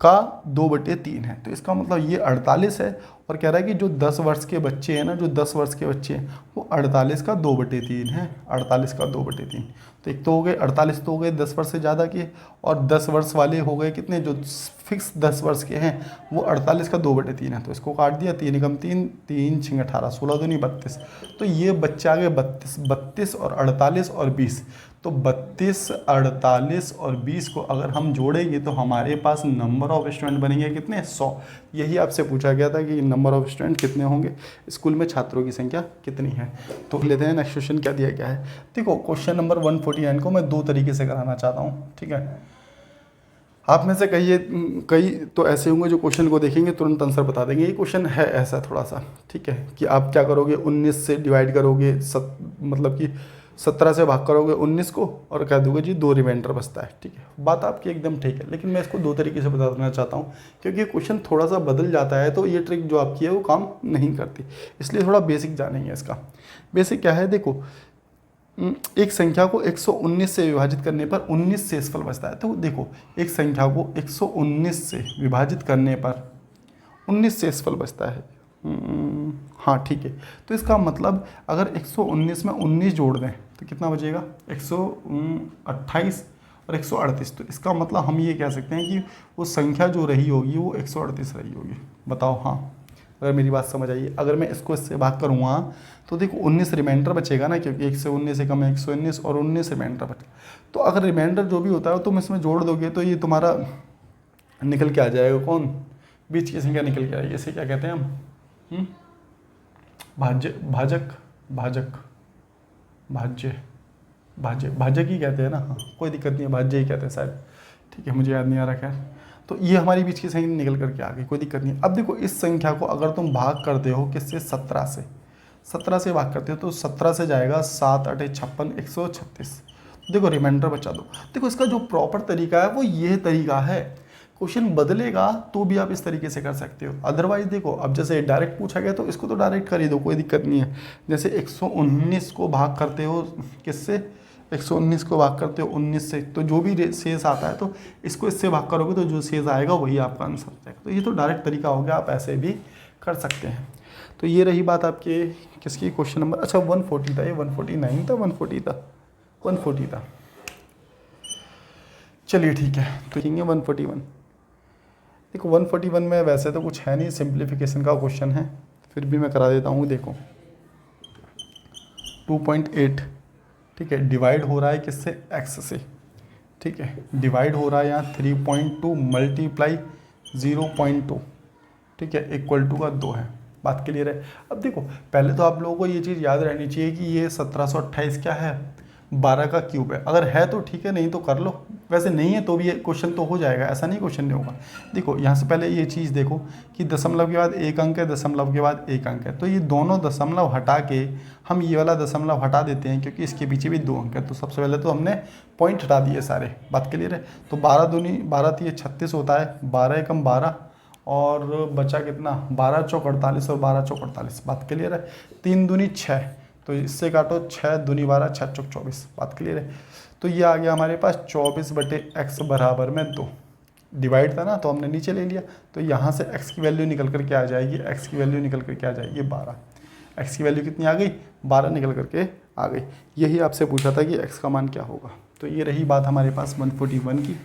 [SPEAKER 1] का 2/3 है। तो इसका मतलब ये 48 है और कह रहा है कि जो 10 वर्ष के बच्चे हैं ना, जो 10 वर्ष के बच्चे हैं वो 48 का 2/3 है। 48 का 2/3, तो एक तो हो गए 48, तो हो गए 10 वर्ष से ज़्यादा के, और 10 वर्ष वाले हो गए कितने, जो फिक्स 10 वर्ष के हैं वो 48 का 2/3 है। तो इसको काट दिया, 3 एकम 3, 3 6 18, 16 दूनी 32। तो ये बच्चे आ गए 32 और 48 और 20। तो 32, 48 और 20 को अगर हम जोड़ेंगे तो हमारे पास नंबर ऑफ स्टूडेंट बनेंगे कितने, 100। यही आपसे पूछा गया था कि नंबर ऑफ स्टूडेंट कितने होंगे, स्कूल में छात्रों की संख्या कितनी है। तो लेते हैं नेक्स्ट क्वेश्चन क्या दिया गया है। देखो क्वेश्चन नंबर 149 को मैं 2 तरीके से कराना चाहता हूँ। ठीक है, आप में से कई तो ऐसे होंगे जो क्वेश्चन को देखेंगे तुरंत आंसर बता देंगे। ये क्वेश्चन है ऐसा थोड़ा सा, ठीक है, कि आप क्या करोगे, 19 से डिवाइड करोगे, मतलब कि 17 से भाग करोगे 19 को और कह दोगे जी 2 रिमाइंडर बचता है। ठीक है, बात आपकी एकदम ठीक है, लेकिन मैं इसको 2 तरीके से बता देना चाहता हूँ, क्योंकि क्वेश्चन थोड़ा सा बदल जाता है तो ये ट्रिक जो आपकी है वो काम नहीं करती, इसलिए थोड़ा बेसिक जानेंगे इसका। बेसिक क्या है, देखो एक संख्या को 119 से विभाजित करने पर 19 शेषफल बचता है। तो देखो एक संख्या को 119 से विभाजित करने पर 19 शेषफल बचता है। हाँ ठीक है, तो इसका मतलब अगर 119 में 19 जोड़ दें तो कितना बचेगा, 128 और 138। तो इसका मतलब हम ये कह सकते हैं कि वो संख्या जो रही होगी वो 138 रही होगी। बताओ हाँ, अगर मेरी बात समझ आइए। अगर मैं इसको इससे भाग करूँगा तो देखो 19 रिमाइंडर बचेगा ना, क्योंकि 1 से 19 से कम है 119 और 19 रिमाइंडर बचे। तो अगर रिमाइंडर जो भी होता है तुम इसमें जोड़ दोगे तो ये तुम्हारा निकल के आ जाएगा, कौन, बीच की संख्या निकल के आएगी। इसे क्या कहते हैं हम, भाजक ही कहते हैं ना। हाँ कोई दिक्कत नहीं है, भाज्य ही कहते हैं शायद। ठीक है, मुझे याद नहीं आ रहा खैर। तो ये हमारी बीच की संख्या निकल करके आ गई, कोई दिक्कत नहीं है। अब देखो इस संख्या को अगर तुम भाग करते हो किससे, 17 से भाग करते हो तो 17 से जाएगा 7 8 56 136। देखो रिमाइंडर बचा दो। देखो इसका जो प्रॉपर तरीका है वो ये तरीका है। क्वेश्चन बदलेगा तो भी आप इस तरीके से कर सकते हो, अदरवाइज देखो अब जैसे डायरेक्ट पूछा गया तो इसको तो डायरेक्ट कर ही दो, कोई दिक्कत नहीं है। जैसे 119 को भाग करते हो किससे, 119 को भाग करते हो 19 से, तो जो भी शेष आता है तो इसको इससे भाग करोगे तो जो शेष आएगा वही आपका आंसर हो जाएगा। तो ये तो डायरेक्ट तरीका हो गया, आप ऐसे भी कर सकते हैं। तो ये रही बात आपके किसकी, क्वेश्चन नंबर, अच्छा 140 था, ये 149 था, 140 था। चलिए ठीक है, तो देखेंगे 141। देखो 141 में वैसे तो कुछ है नहीं, सिंप्लीफिकेशन का क्वेश्चन है, फिर भी मैं करा देता हूँ। देखो 2.8, ठीक है, डिवाइड हो रहा है किससे, x से। ठीक है, डिवाइड हो रहा है यहाँ 3.2 मल्टीप्लाई 0.2, ठीक है, इक्वल टू का 2 है। बात क्लियर है। अब देखो पहले तो आप लोगों को ये चीज़ याद रहनी चाहिए कि ये 1728 क्या है, 12 का क्यूब है। अगर है तो ठीक है, नहीं तो कर लो, वैसे नहीं है तो भी ये क्वेश्चन तो हो जाएगा, ऐसा नहीं क्वेश्चन नहीं होगा। देखो यहाँ से पहले ये चीज़ देखो कि दशमलव के बाद 1 अंक है, दशमलव के बाद 1 अंक है, तो ये दोनों दशमलव हटा के हम ये वाला दशमलव हटा देते हैं, क्योंकि इसके पीछे भी 2 अंक है। तो सबसे पहले तो हमने पॉइंट हटा दिए सारे, बात क्लियर है। तो 12 दूनी 12 थी 36 होता है, 12 एकम 12 और बचा कितना, 12 चौक 48 और 12 चौक 48, बात क्लियर है। 3 दूनी 6, तो इससे काटो 6 दूनी 12, 6 चौक 24, बात क्लियर है। तो ये आ गया हमारे पास 24/x बराबर में 2। डिवाइड था ना तो हमने नीचे ले लिया, तो यहाँ से x की वैल्यू निकल करके आ जाएगी, x की वैल्यू निकल करके आ जाएगी 12। x की वैल्यू कितनी आ गई, 12 निकल करके आ गई। यही आपसे पूछा था कि x का मान क्या होगा। तो ये रही बात हमारे पास 141 की।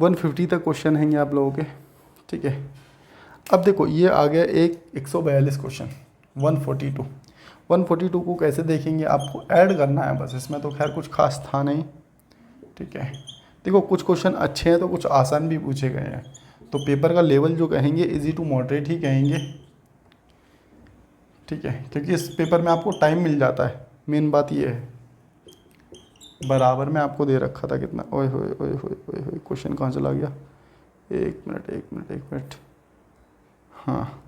[SPEAKER 1] 150 तक क्वेश्चन हैंगे आप लोगों के, ठीक है। अब देखो ये आ गया एक 142 क्वेश्चन, 142 को कैसे देखेंगे, आपको ऐड करना है बस, इसमें तो खैर कुछ खास था नहीं, ठीक है। देखो कुछ क्वेश्चन अच्छे हैं तो कुछ आसान भी पूछे गए हैं, तो पेपर का लेवल जो कहेंगे इजी टू मॉडरेट ही कहेंगे, ठीक है, क्योंकि इस पेपर में आपको टाइम मिल जाता है, मेन बात ये है। बराबर में आपको दे रखा था कितना, ओए होए ओए होए ओए होए, क्वेश्चन कहाँ चला गया, एक मिनट, हाँ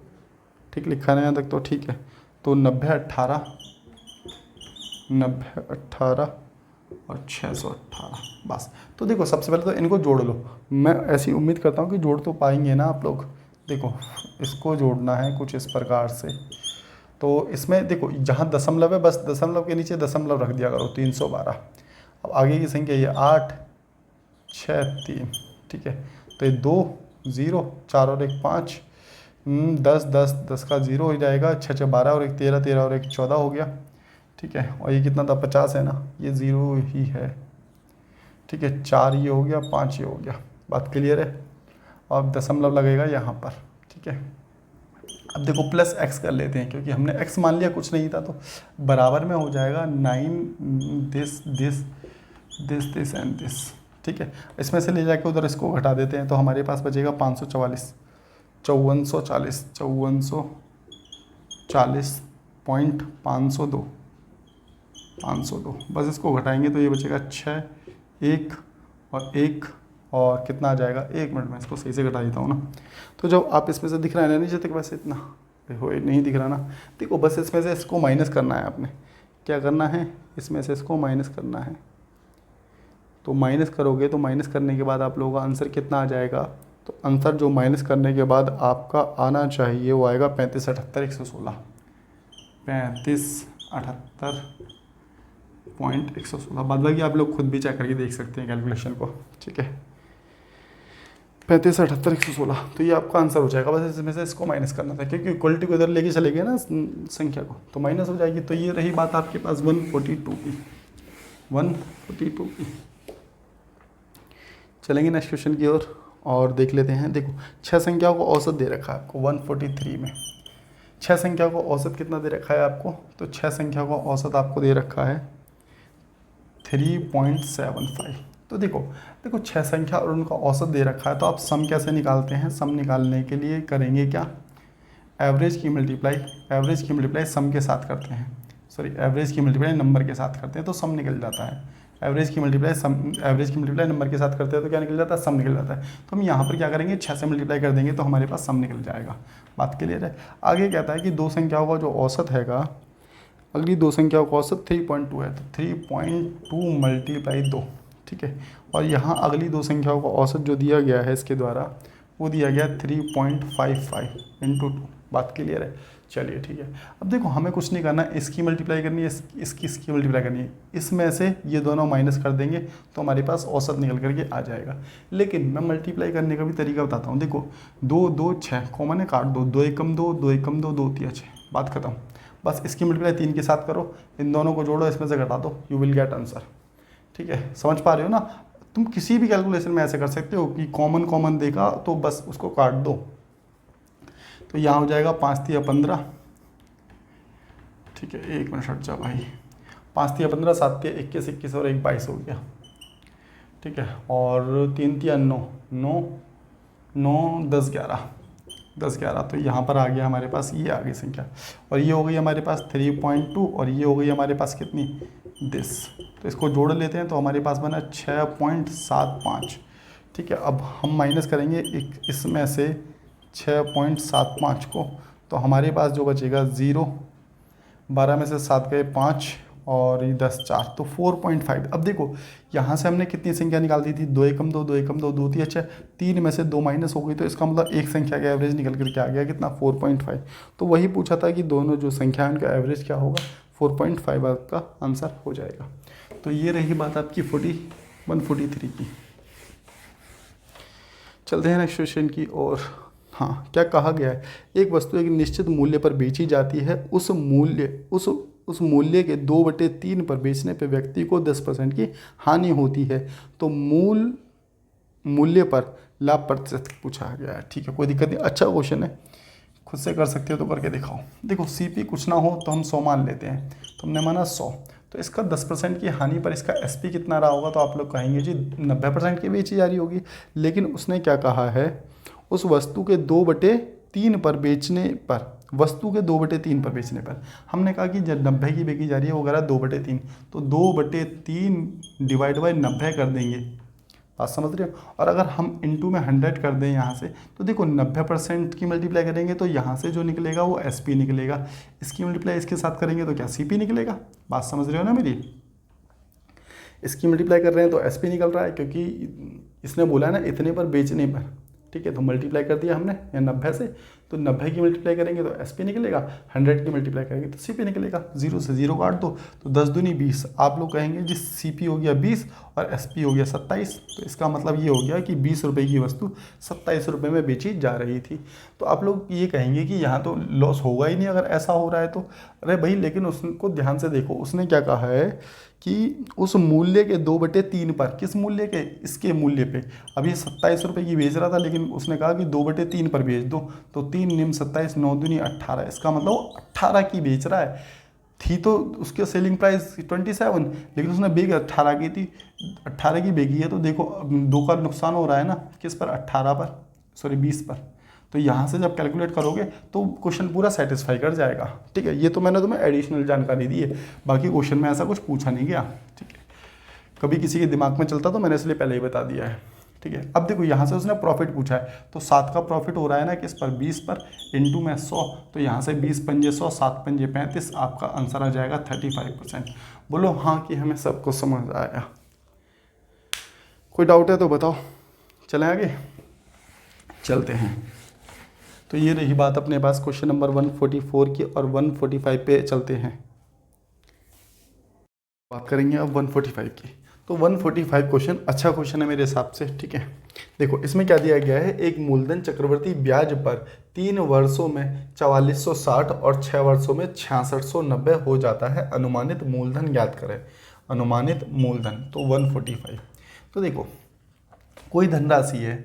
[SPEAKER 1] ठीक लिखा है यहाँ तक तो ठीक है। तो 90 18 और 618 बस। तो देखो सबसे पहले तो इनको जोड़ लो, मैं ऐसी उम्मीद करता हूँ कि जोड़ तो पाएंगे ना आप लोग। देखो इसको जोड़ना है कुछ इस प्रकार से, तो इसमें देखो जहाँ दशमलव है बस दशमलव के नीचे दशमलव रख दिया करो, 312। अब आगे की संख्या ये 8 6 3, ठीक है। तो ये 2 0 4 और 1 5, 10 का 0 हो जाएगा, 6 6 12 और 1 13 13 और 1 14 हो गया, ठीक है। और ये कितना था 50 है ना, ये 0 ही है, ठीक है। 4 ये हो गया, 5 ये हो गया, बात क्लियर है। और दशमलव लगेगा यहाँ पर, ठीक है। अब देखो प्लस x कर लेते हैं, क्योंकि हमने x मान लिया कुछ नहीं था, तो बराबर में हो जाएगा 9 दिस एंड दिस, ठीक है। इसमें से ले जाके उधर इसको घटा देते हैं, तो हमारे पास बचेगा 544 पॉइंट 502, बस इसको घटाएंगे तो ये बचेगा 6 1 और 1 और कितना आ जाएगा, 1 मिनट में इसको सही से घटा देता हूँ ना। तो जब आप इसमें से दिख रहा है ना नीचे तक, वैसे इतना हो नहीं दिख रहा ना, देखो बस इसमें से इसको माइनस करना है, आपने क्या करना है, इसमें से इसको माइनस करना है। तो माइनस करोगे तो माइनस करने के बाद आप लोगों का आंसर कितना आ जाएगा, तो आंसर जो माइनस करने के बाद आपका आना चाहिए वो आएगा 35 78 116, 35 78.116। बाद बाकी आप लोग खुद भी चेक करके देख सकते हैं कैलकुलेशन को, ठीक है। 35 78 116, तो ये आपका आंसर हो जाएगा। बस इसमें से इसको माइनस करना था, क्योंकि इक्वलिटी को इधर लेके चले गए ना संख्या को, तो माइनस हो जाएगी। तो ये रही बात आपके पास 142 की। चलेंगे नेक्स्ट क्वेश्चन की ओर और देख लेते हैं। देखो 6 संख्याओं को औसत दे रखा है आपको 143 में, 6 संख्या को औसत कितना दे रखा है आपको, तो 6 संख्या को औसत आपको दे रखा है 3.75। तो देखो 6 संख्या और उनका औसत दे रखा है, तो आप सम कैसे निकालते हैं, सम निकालने के लिए करेंगे क्या, एवरेज की मल्टीप्लाई सम के साथ करते हैं, एवरेज की मल्टीप्लाई नंबर के साथ करते हैं तो सम निकल जाता है। एवरेज की मल्टीप्लाई नंबर के साथ करते हैं तो क्या निकल जाता है, सम निकल जाता है। तो हम यहाँ पर क्या करेंगे, 6 से मल्टीप्लाई कर देंगे तो हमारे पास सम निकल जाएगा। बात क्लियर है। आगे कहता है कि 2 संख्याओं का जो औसत हैगा, अगली 2 संख्याओं का औसत 3.2 है, तो 3.2 मल्टीप्लाई 2, ठीक है। और यहाँ अगली 2 संख्याओं का औसत जो दिया गया है इसके द्वारा, वो दिया गया 3.55 इंटू 2। बात क्लियर है। चलिए ठीक है। अब देखो हमें कुछ नहीं करना, इसकी मल्टीप्लाई करनी है, इसकी मल्टीप्लाई करनी है, इसमें से ये दोनों माइनस कर देंगे तो हमारे पास औसत निकल करके आ जाएगा। लेकिन मैं मल्टीप्लाई करने का भी तरीका बताता हूँ। देखो 2 2 6 कॉमन है, काट दो, 2 एकम 2 2 एकम 2 2 3 6, बात खत्म। बस इसकी मल्टीप्लाई 3 के साथ करो, इन दोनों को जोड़ो, इसमें से घटा दो, यू विल गेट आंसर। ठीक है, समझ पा रहे हो ना। तुम किसी भी कैलकुलेशन में ऐसे कर सकते हो कि कॉमन देखा तो बस उसको काट दो, तो यहाँ हो जाएगा 5 3 15, ठीक है, 1 मिनट हट जा भाई, 5 3 15 7 3 21 21 और 1 22 हो गया, ठीक है। और 3 3 9 9 9 10 11, तो यहाँ पर आ गया हमारे पास, ये आ गई संख्या, और ये हो गई हमारे पास 3.2, और ये हो गई हमारे पास कितनी, दिस। तो इसको जोड़ लेते हैं तो हमारे पास बना 6.75, ठीक है। अब हम माइनस करेंगे इसमें से 6.75 को, तो हमारे पास जो बचेगा 0, 12 में से 7 गए 5 और 10 4, तो 4.5। अब देखो यहाँ से हमने कितनी संख्या निकाल दी थी, 2 एकम 2 2 एकम 2 2 3 अच्छा 3 में से 2 माइनस हो गई, तो इसका मतलब एक संख्या का एवरेज निकल कर क्या आ गया, कितना 4.5। तो वही पूछा था कि दोनों जो संख्या है उनका एवरेज क्या होगा, 4.5 आपका आंसर हो जाएगा। तो ये रही बात आपकी 143 की। चलते हैं नेक्स्ट क्वेश्चन की और। हाँ, क्या कहा गया है, एक वस्तु एक निश्चित मूल्य पर बेची जाती है, उस मूल्य के 2/3 पर बेचने पर व्यक्ति को 10% की हानि होती है। तो मूल मूल्य पर लाभ प्रतिशत पूछा गया है। ठीक है, कोई दिक्कत नहीं, अच्छा क्वेश्चन है, खुद से कर सकते हो तो करके दिखाओ। देखो सीपी कुछ ना हो तो हम 100 मान लेते हैं, तो हमने माना 100, तो इसका 10% की हानि पर इसका एसपी कितना रहा होगा, तो आप लोग कहेंगे जी 90% की बेची जा रही होगी। लेकिन उसने क्या कहा है, उस वस्तु के 2/3 पर बेचने पर, वस्तु के 2/3 पर बेचने पर, हमने कहा कि जब 90 की बेची जा रही है वो कह रहा है 2/3, तो 2/3 डिवाइड बाई 90 कर देंगे, बात समझ रहे हो। और अगर हम इंटू में 100 कर दें यहाँ से, तो देखो 90% की मल्टीप्लाई करेंगे तो यहाँ से जो निकलेगा वो एसपी निकलेगा, इसकी मल्टीप्लाई इसके साथ करेंगे तो क्या सीपी निकलेगा, बात समझ रहे हो ना मेरी। इसकी मल्टीप्लाई कर रहे हैं तो एसपी निकल रहा है, क्योंकि इसने बोला है ना इतने पर बेचने पर, ठीक है, तो मल्टीप्लाई कर दिया हमने या 90 से, तो 90 की मल्टीप्लाई करेंगे तो एसपी निकलेगा, 100 की मल्टीप्लाई करेंगे तो सीपी निकलेगा। 0 से 0 काट दो तो 10 दूनी 20, आप लोग कहेंगे जी सीपी हो गया 20 और एसपी हो गया 27, तो इसका मतलब ये हो गया कि 20 रुपये की वस्तु 27 रुपये में बेची जा रही थी। तो आप लोग ये कहेंगे कि यहाँ तो लॉस होगा ही नहीं अगर ऐसा हो रहा है तो। अरे भाई लेकिन उसको ध्यान से देखो, उसने क्या कहा है कि उस मूल्य के 2/3 पर, किस मूल्य के, इसके मूल्य पे, अब ये 27 रुपये की बेच रहा था, लेकिन उसने कहा कि 2/3 पर बेच दो, तो 3 निम 27, 9 दूनी 18, इसका मतलब वो 18 की बेच रहा है। थी तो उसके सेलिंग प्राइस 27, लेकिन उसने बेच 18 की थी, 18 की बेची है, तो देखो 2 का नुकसान हो रहा है ना, किस पर, 18 पर, सॉरी 20 पर। तो यहाँ से जब कैलकुलेट करोगे तो क्वेश्चन पूरा सेटिस्फाई कर जाएगा। ठीक है, ये तो मैंने तुम्हें एडिशनल जानकारी दी है, बाकी क्वेश्चन में ऐसा कुछ पूछा नहीं गया। ठीक है, कभी किसी के दिमाग में चलता तो मैंने इसलिए पहले ही बता दिया है। ठीक है, अब देखो यहाँ से उसने प्रॉफिट पूछा है, तो 7 का प्रॉफिट हो रहा है ना किस पर, 20 पर, इंटू में 100, तो यहाँ से 20 पंजे 100, 7 पंजे 35, आपका आंसर आ जाएगा 35%। बोलो हाँ कि हमें सबको समझ आया। कोई डाउट है तो बताओ, चलें आगे, चलते हैं। तो ये रही बात अपने पास क्वेश्चन नंबर 144 की, और 145 पे चलते हैं, बात करेंगे अब 145 की। तो 145 क्वेश्चन अच्छा क्वेश्चन है मेरे हिसाब से। ठीक है, देखो इसमें क्या दिया गया है, एक मूलधन चक्रवर्ती ब्याज पर 3 वर्षों में 4460 और 6 वर्षों में 6690 हो जाता है, अनुमानित मूलधन ज्ञात करें। अनुमानित मूलधन तो 145, तो देखो कोई धनराशि है,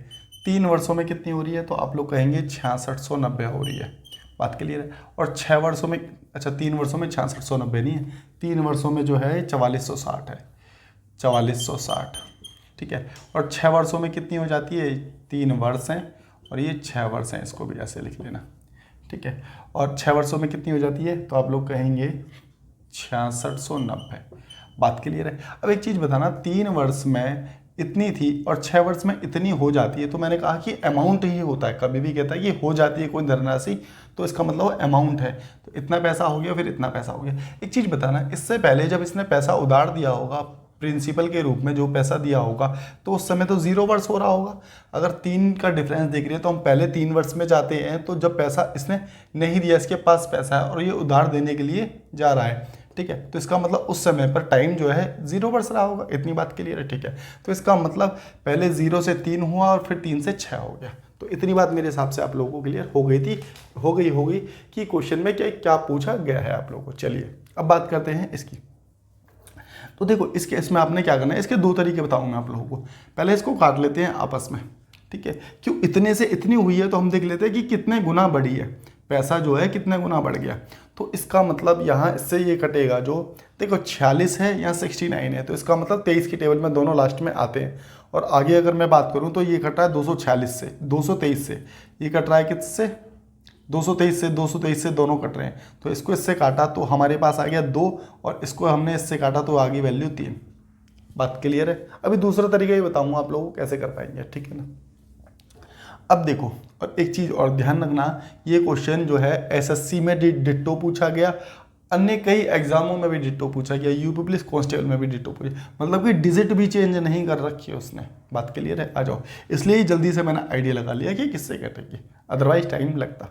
[SPEAKER 1] 3 वर्षों में कितनी हो रही है, तो आप लोग कहेंगे 6690 हो रही है, बात क्लियर है। और 6 वर्षों में, अच्छा 3 वर्षों में 6690 नहीं है, 3 वर्षों में जो है 4460 है, 4460। ठीक है, और 6 वर्षों में कितनी हो जाती है, 3 वर्ष हैं और ये 6 वर्ष हैं, इसको भी ऐसे लिख लेना। ठीक है, और 6 वर्षों में कितनी हो जाती है, तो आप लोग कहेंगे 6690, बात क्लियर है। अब एक चीज़ बताना, 3 वर्ष में इतनी थी और 6 वर्ष में इतनी हो जाती है, तो मैंने कहा कि अमाउंट ही होता है, कभी भी कहता है कि हो जाती है कोई धनराशि, तो इसका मतलब अमाउंट है, तो इतना पैसा हो गया, फिर इतना पैसा हो गया। एक चीज़ बताना, इससे पहले जब इसने पैसा उधार दिया होगा प्रिंसिपल के रूप में, जो पैसा दिया होगा, तो उस समय तो 0 वर्ष हो रहा होगा। अगर 3 का डिफरेंस देख रहे हैं तो हम पहले 3 वर्ष में जाते हैं, तो जब पैसा इसने नहीं दिया, इसके पास पैसा है और ये उधार देने के लिए जा रहा है, ठीक है, तो इसका मतलब उस समय पर टाइम जो है 0 वर्ष रहा होगा, इतनी बात क्लियर है। ठीक है, तो इसका मतलब पहले 0 से 3 हुआ और फिर 3 से 6 हो गया, तो इतनी बात मेरे हिसाब से आप लोगों को क्लियर हो गई थी, हो गई कि क्वेश्चन में क्या क्या पूछा गया है आप लोगों को। चलिए अब बात करते हैं इसकी। तो देखो इसके, इसमें आपने क्या करना है, इसके 2 तरीके बताऊंगा आप लोगों को। पहले इसको काट लेते हैं आपस में, ठीक है, क्यों इतने से इतनी हुई है, तो हम देख लेते हैं कि कितने गुना बढ़ी है, पैसा जो है कितने गुना बढ़ गया। तो इसका मतलब यहाँ इससे ये कटेगा, जो देखो 46 है या 69 है, तो इसका मतलब 23 की टेबल में दोनों लास्ट में आते हैं। और आगे अगर मैं बात करूँ तो ये कट रहा है 246 से, 223 से, ये कट रहा है किससे, 223 से, 223 से, दोनों कट रहे हैं। तो इसको इससे काटा तो हमारे पास आ गया 2, और इसको हमने इससे काटा तो आ गई वैल्यू 3। बात क्लियर है। अभी दूसरा तरीका ही बताऊंगा आप लोगों को कैसे कर पाएंगे, ठीक है ना। अब देखो, और एक चीज़ और ध्यान रखना, ये क्वेश्चन जो है एसएससी में डिट्टो पूछा गया, अन्य कई एग्जामों में भी डिट्टो पूछा गया, यूपी पुलिस कांस्टेबल में भी डिट्टो पूछा, मतलब कि डिजिट भी चेंज नहीं कर रखी है उसने। बात क्लियर है, आ जाओ। इसलिए जल्दी से मैंने आइडिया लगा लिया कि किससे कटेगी, अदरवाइज टाइम लगता।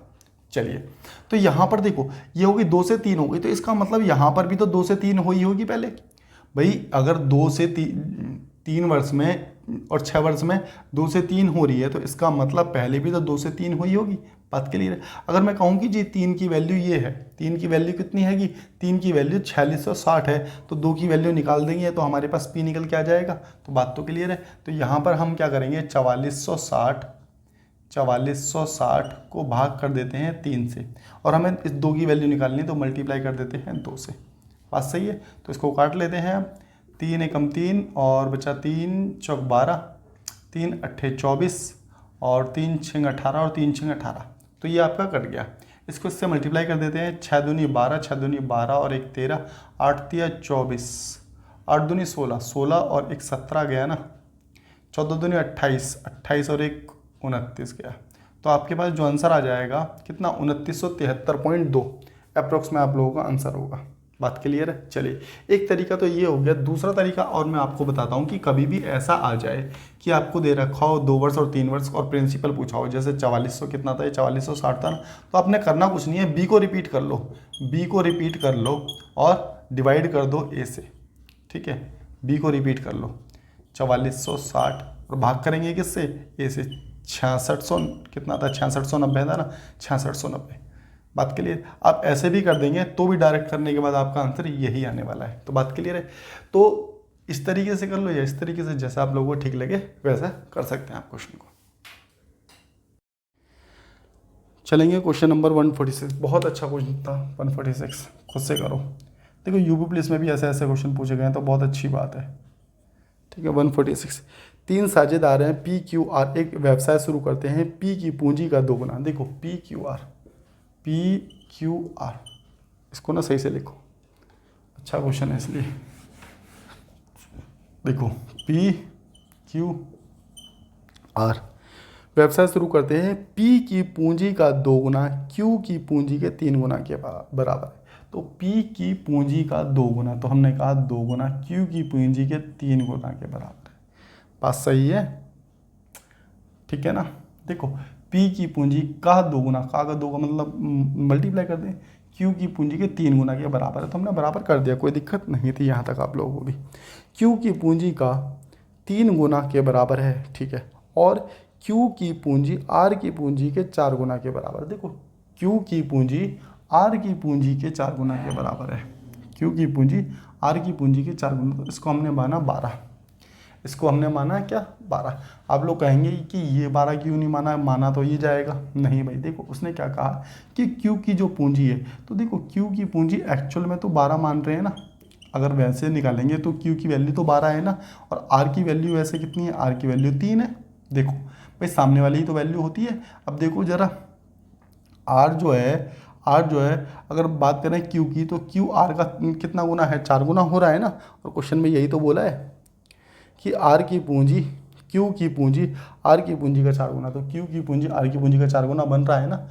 [SPEAKER 1] चलिए, तो यहाँ पर देखो ये होगी 2 से 3 हो गई, तो इसका मतलब यहाँ पर भी तो 2 से 3 हुई होगी पहले। भाई अगर 2 से 3 वर्ष में और 6 वर्ष में 2 से 3 हो रही है, तो इसका मतलब पहले भी तो 2 से 3 हुई होगी। बात क्लियर है। अगर मैं कहूँ कि जी 3 की वैल्यू ये है, 3 की वैल्यू कितनी है कि 3 की वैल्यू 4660 है, तो 2 की वैल्यू निकाल देंगे तो हमारे पास पी निकल के आ जाएगा। तो बात तो क्लियर है। तो यहाँ पर हम क्या करेंगे, 4460 को भाग कर देते हैं 3 से, और हमें इस 2 की वैल्यू निकालनी है तो मल्टीप्लाई कर देते हैं 2 से। बात सही है। तो इसको काट लेते हैं। 3 एकम 3 और बचा 3 चौक 12, 3 अट्ठे 24 और 3 छंग 18 और 3 छंग 18, तो ये आपका कट गया। इसको इससे मल्टीप्लाई कर देते हैं। 6 दूनी 12, 6 दूनी 12 और 1 13, 8 तिया 24, 8 दूनी 16, 16 और 1 17 गया ना, 14 दूनी 28, 28 और 1 29 गया। तो आपके पास जो आंसर आ जाएगा कितना, 2973.2 अप्रोक्स में आप लोगों का आंसर होगा। बात क्लियर है। चलिए, एक तरीका तो ये हो गया। दूसरा तरीका और मैं आपको बताता हूँ कि कभी भी ऐसा आ जाए कि आपको दे रखा हो 2 वर्ष और 3 वर्ष और प्रिंसिपल पूछा हो, जैसे 4400 कितना था, ये 4460 था ना, तो आपने करना कुछ नहीं है, बी को रिपीट कर लो, बी को रिपीट कर लो और डिवाइड कर दो ए से। ठीक है, बी को रिपीट कर लो 4460 और भाग करेंगे किससे, ए से। 6600 कितना था, 6690 था ना, 6690। बात क्लियर। आप ऐसे भी कर देंगे तो भी डायरेक्ट करने के बाद आपका आंसर यही आने वाला है। तो बात क्लियर है। तो इस तरीके से कर लो या इस तरीके से, जैसा आप लोगों को ठीक लगे वैसा कर सकते हैं आप क्वेश्चन को। चलेंगे क्वेश्चन नंबर 146। बहुत अच्छा क्वेश्चन था 146, खुद से करो। देखो यूपी पुलिस में भी ऐसे ऐसे क्वेश्चन पूछे गए हैं, तो बहुत अच्छी बात है। ठीक है, 146। 3 साझेदार हैं PQR, एक व्यवसाय शुरू करते हैं। P की पूंजी का 2 गुना। देखो PQR, इसको ना सही से लिखो, अच्छा क्वेश्चन है इसलिए। देखो PQR, व्यवसाय शुरू करते हैं। P की पूंजी का 2 गुना Q की पूंजी के 3 गुना के बराबर है। तो P की पूंजी का 2 गुना, तो हमने कहा 2 गुना Q की पूंजी के 3 गुना के बराबर है। बात सही है, ठीक है ना। देखो P की पूंजी का 2 गुना, का 2 का मतलब मल्टीप्लाई कर दें, Q की पूंजी के 3 गुना के बराबर है, तो हमने बराबर कर दिया, कोई दिक्कत नहीं थी यहाँ तक आप लोगों को भी। Q की पूंजी का 3 गुना के बराबर है, ठीक है, और Q की पूंजी R की पूंजी के 4 गुना के बराबर। देखो Q की पूंजी R की पूंजी के 4 गुना के बराबर है। Q की पूंजी R की पूंजी के 4 गुना, तो इसको हमने माना 12। इसको हमने माना क्या, 12। आप लोग कहेंगे कि ये 12 क्यों नहीं माना, माना तो ये जाएगा। नहीं भाई, देखो उसने क्या कहा कि Q की जो पूंजी है, तो देखो Q की पूंजी एक्चुअल में तो 12 मान रहे हैं ना, अगर वैसे निकालेंगे तो Q की वैल्यू तो 12 है ना, और R की वैल्यू वैसे कितनी है, R की वैल्यू 3 है। देखो भाई सामने वाली ही तो वैल्यू होती है। अब देखो जरा, R जो है अगर बात करें Q की, तो Q R का कितना गुना है, 4 गुना हो रहा है ना, और क्वेश्चन में यही तो बोला है कि R की पूंजी Q की पूंजी R की पूंजी का 4 गुना, तो Q की पूंजी R की पूंजी का 4 गुना बन रहा है ना।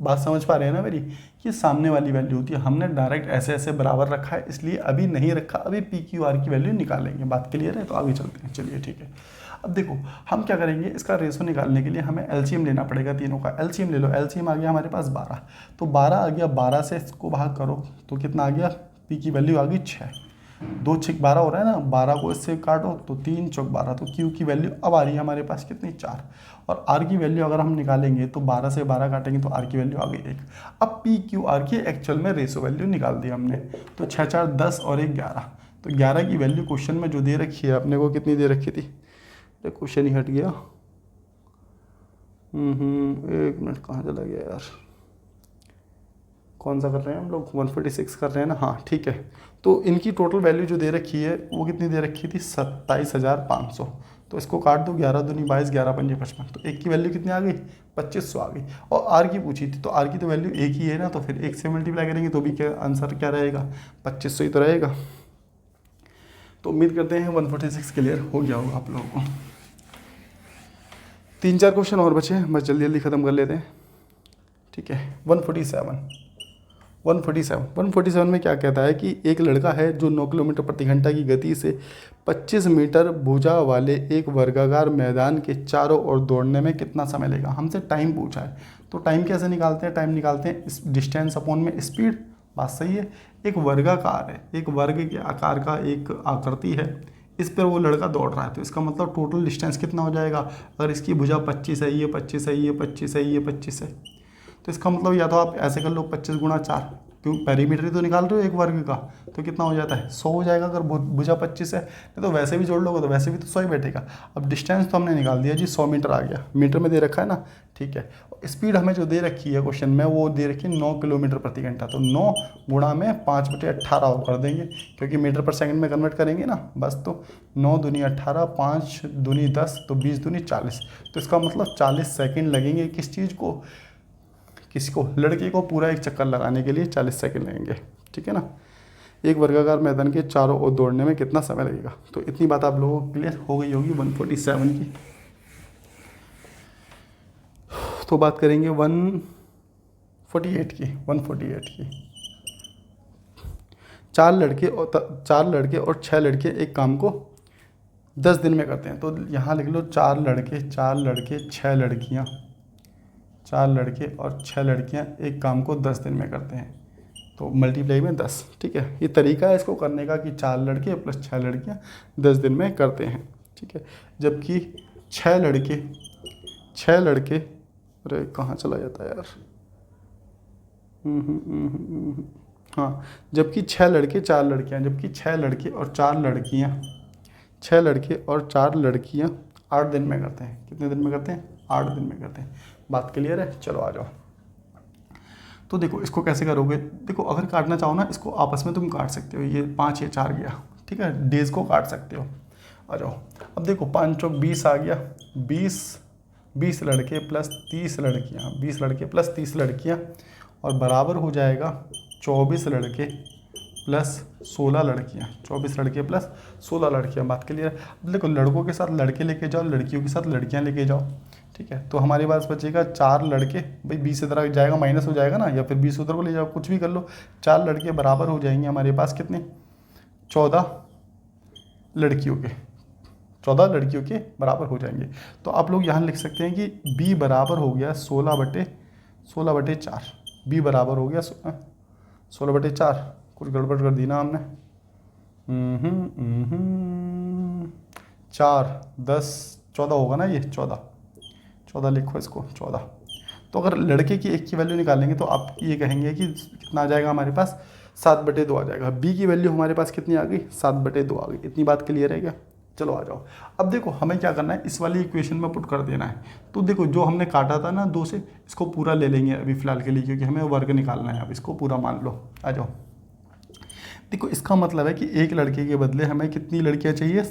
[SPEAKER 1] बात समझ पा रहे हैं ना मेरी, कि सामने वाली वैल्यू होती है। हमने डायरेक्ट ऐसे ऐसे बराबर रखा है, इसलिए अभी नहीं रखा, अभी PQR की वैल्यू निकालेंगे। बात क्लियर है, तो आगे चलते हैं। चलिए ठीक है। अब देखो हम क्या करेंगे, इसका रेशो निकालने के लिए हमें LCM लेना पड़ेगा। तीनों का LCM ले लो। LCM आ गया हमारे पास 12, तो 12 आ गया, 12 से इसको भाग करो तो कितना आ गया, P की वैल्यू आ गई 6, 2 6 12 हो रहा है ना, 12 को इससे काटो तो 3 चौक 12, तो Q की वैल्यू अब आ रही है हमारे पास कितनी, 4। और R की वैल्यू अगर हम निकालेंगे तो 12 से 12 काटेंगे तो R की वैल्यू आ गई 1। अब PQR की एक्चुअल में रेशो वैल्यू निकाल दी हमने, तो 6 4 10 और 1 11, तो 11 की वैल्यू क्वेश्चन में जो दे रखी है अपने को, कितनी दे रखी थी, क्वेश्चन ही हट गया। 1 मिनट, कहाँ चला गया यार, कौन सा कर रहे हैं हम लोग, 146 कर रहे हैं ना, हाँ ठीक है। तो इनकी टोटल वैल्यू जो दे रखी है वो कितनी दे रखी थी, 27,500। तो इसको काट दो, 11 दूनी 22, 11 पंजे 55, तो 1 की वैल्यू कितनी आ गई, 2500 आ गई। और R की पूछी थी, तो R की तो वैल्यू 1 ही है ना, तो फिर 1 से मल्टीप्लाई करेंगे तो भी क्या आंसर क्या रहेगा, 2500 ही तो रहेगा। तो उम्मीद करते हैं 146 क्लियर हो गया होगा आप लोगों को। 3-4 क्वेश्चन और बचे हैं, बस जल्दी जल्दी ख़त्म कर लेते हैं। ठीक है, 147 में क्या कहता है कि एक लड़का है जो 9 किलोमीटर प्रति घंटा की गति से 25 मीटर भुजा वाले एक वर्गाकार मैदान के चारों ओर दौड़ने में कितना समय लेगा। हमसे टाइम पूछा है, तो टाइम कैसे निकालते हैं, टाइम निकालते हैं इस डिस्टेंस अपॉन में स्पीड। बात सही है। एक वर्गाकार है, एक वर्ग के आकार का एक आकृति है, इस पर वो लड़का दौड़ रहा है, तो इसका मतलब टोटल डिस्टेंस कितना हो जाएगा। अगर इसकी भुजा 25 है, ये 25 है, ये 25 है, ये 25 है, तो इसका मतलब या तो आप ऐसे कर लो 25 गुणा 4, क्यों पेरीमीटर ही तो निकाल रहे हो एक वर्ग का, तो कितना हो जाता है 100 हो जाएगा अगर भुजा 25 है। नहीं तो वैसे भी जोड़ लोगे तो वैसे भी तो 100 ही बैठेगा। अब डिस्टेंस तो हमने निकाल दिया जी, 100 मीटर आ गया, मीटर में दे रखा है ना, ठीक है। स्पीड हमें जो दे रखी है क्वेश्चन में वो दे रखी है 9 किलोमीटर प्रति घंटा, तो 9 गुणा में 5/18 कर देंगे, क्योंकि मीटर पर सेकंड में कन्वर्ट करेंगे ना बस। तो 9 दूनी 18, 5 दूनी 10, तो 20 दूनी 40, तो इसका मतलब 40 सेकेंड लगेंगे किस चीज़ को, किसको, लड़के को पूरा एक चक्कर लगाने के लिए 40 सेकंड लगेंगे, ठीक है ना। एक वर्गाकार मैदान के चारों ओर दौड़ने में कितना समय लगेगा। तो इतनी बात आप लोगों को क्लियर हो गई होगी 147 की। तो बात करेंगे 148 की। 148 की, चार लड़के और 6 लड़के एक काम को 10 दिन में करते हैं। तो यहाँ लिख लो 4 लड़के 6 लड़कियाँ, 4 लड़के और 6 लड़कियाँ एक काम को 10 दिन में करते हैं, तो मल्टीप्लाई में 10, ठीक है। ये तरीका है इसको करने का कि 4 लड़के प्लस 6 लड़कियाँ 10 दिन में करते हैं, ठीक है। जबकि 6 लड़के अरे कहाँ चला जाता है यार, हाँ, जबकि 6 लड़के 4 लड़कियाँ, जबकि 6 लड़के और 4 लड़कियाँ 6 लड़के और 4 लड़कियाँ 8 दिन में करते हैं। कितने दिन में करते हैं, 8 दिन में करते हैं। बात क्लियर है, चलो आ जाओ। तो देखो इसको कैसे करोगे, देखो अगर काटना चाहो ना इसको आपस में तुम काट सकते हो, ये 5 या 4 गया, ठीक है, डेज को काट सकते हो। आ जाओ, अब देखो 5 चौक 20 आ गया, 20 लड़के प्लस 30 लड़कियाँ, 20 लड़के प्लस 30 लड़कियाँ, और बराबर हो जाएगा 24 लड़के प्लस 16 लड़कियाँ, 24 लड़के प्लस 16 लड़कियाँ। बात क्लियर है। अब देखो लड़कों के साथ लड़के लेके जाओ, लड़कियों के साथ लड़कियाँ लेके जाओ, ठीक है। तो हमारे पास बचेगा 4 लड़के, भाई 20 इधर जाएगा माइनस हो जाएगा ना, या फिर 20 उधर को ले जाओ, कुछ भी कर लो। 4 लड़के बराबर हो जाएंगे हमारे पास कितने, 14 लड़कियों के, 14 लड़कियों के बराबर हो जाएंगे। तो आप लोग यहाँ लिख सकते हैं कि b बराबर हो गया 16/4, b बराबर हो गया 16/4। कुछ गड़बड़ कर दी ना हमने, 4 10 14 होगा ना, ये 14 लिखो इसको 14। तो अगर लड़के की एक की वैल्यू निकालेंगे तो आप ये कहेंगे कि कितना आ जाएगा हमारे पास, 7/2 आ जाएगा। बी की वैल्यू हमारे पास कितनी आ गई, 7/2 आ गई। इतनी बात क्लियर है क्या। चलो आ जाओ। अब देखो हमें क्या करना है, इस वाली इक्वेशन में पुट कर देना है। तो देखो जो हमने काटा था ना 2 से, इसको पूरा ले लेंगे अभी फ़िलहाल के लिए, क्योंकि हमें वर्ग निकालना है। अब इसको पूरा मान लो, आ जाओ। देखो इसका मतलब है कि एक लड़के के बदले हमें कितनी लड़कियां चाहिए,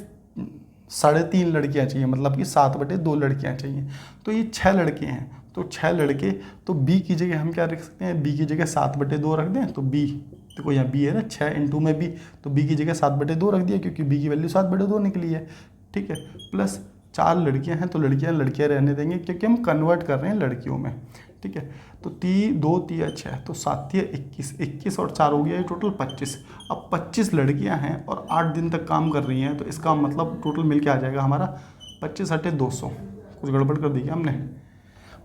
[SPEAKER 1] 3.5 लड़कियां चाहिए, मतलब कि 7/2 लड़कियां चाहिए। तो ये 6 लड़के हैं, तो 6 लड़के, तो b की जगह हम क्या रख सकते हैं, b की जगह 7/2 रख दें। तो b, देखो यहाँ b है ना, 6 इंटू में b, तो b की जगह 7/2 रख दिया, क्योंकि b की वैल्यू 7/2 निकली है, ठीक है। प्लस 4 लड़कियां हैं, तो लड़कियां रहने देंगे, क्योंकि हम कन्वर्ट कर रहे हैं लड़कियों में, ठीक है। तो 2 3 6, तो 7 21, 21 और 4 हो गया, ये टोटल 25। अब 25 लड़कियां हैं और 8 दिन तक काम कर रही हैं, तो इसका मतलब टोटल मिल के आ जाएगा हमारा 25 × 200। कुछ गड़बड़ कर दी क्या हमने,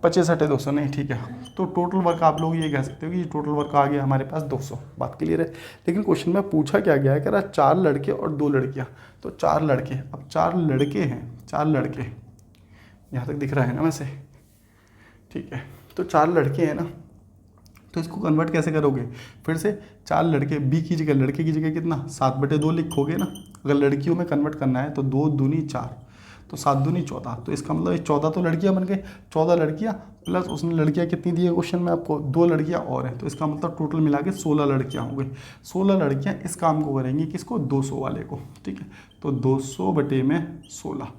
[SPEAKER 1] 25 × 200 नहीं, ठीक है। तो टोटल वर्क आप लोग ये कह सकते हो कि टोटल वर्क आ गया हमारे पास 200। बात क्लियर है। लेकिन क्वेश्चन में पूछा क्या गया है, कह रहा 4 लड़के और 2 लड़कियां, तो 4 लड़के, अब 4 लड़के हैं, 4 लड़के यहाँ तक दिख रहा है ना वैसे, ठीक है। तो 4 लड़के हैं ना, तो इसको कन्वर्ट कैसे करोगे, फिर से 4 लड़के, बी की जगह लड़के की जगह कितना 7/2 लिखोगे ना। अगर लड़कियों में कन्वर्ट करना है तो 2 दूनी 4, तो 7 दूनी 14, तो इसका मतलब 14 तो लड़कियां बन गए, 14 लड़कियां प्लस उसने लड़कियां कितनी दी है क्वेश्चन में आपको, 2 लड़कियां और हैं, तो इसका मतलब टोटल मिला के 16 लड़कियां हो गई। 16 लड़कियां इस काम को करेंगी, किसको, 200 वाले को, ठीक है। तो 200/16,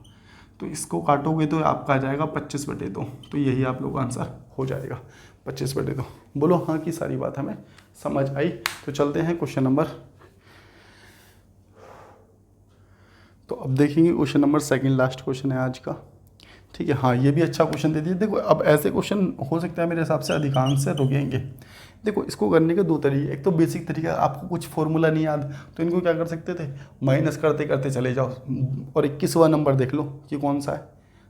[SPEAKER 1] तो इसको काटोगे तो आपका आ जाएगा 25/2, तो यही आप लोग का आंसर हो जाएगा 25/2। बोलो हाँ की सारी बात हमें समझ आई। तो चलते हैं क्वेश्चन नंबर, तो अब देखेंगे क्वेश्चन नंबर 2, लास्ट क्वेश्चन है आज का, ठीक है। हाँ ये भी अच्छा क्वेश्चन दे दिए। देखो अब ऐसे क्वेश्चन हो सकता है मेरे हिसाब से अधिकांश से रुकेंगे। देखो इसको करने के 2 तरीके, एक तो बेसिक तरीका, आपको कुछ फॉर्मूला नहीं याद तो इनको क्या कर सकते थे, माइनस करते करते चले जाओ और 21वां नंबर देख लो कि कौन सा है,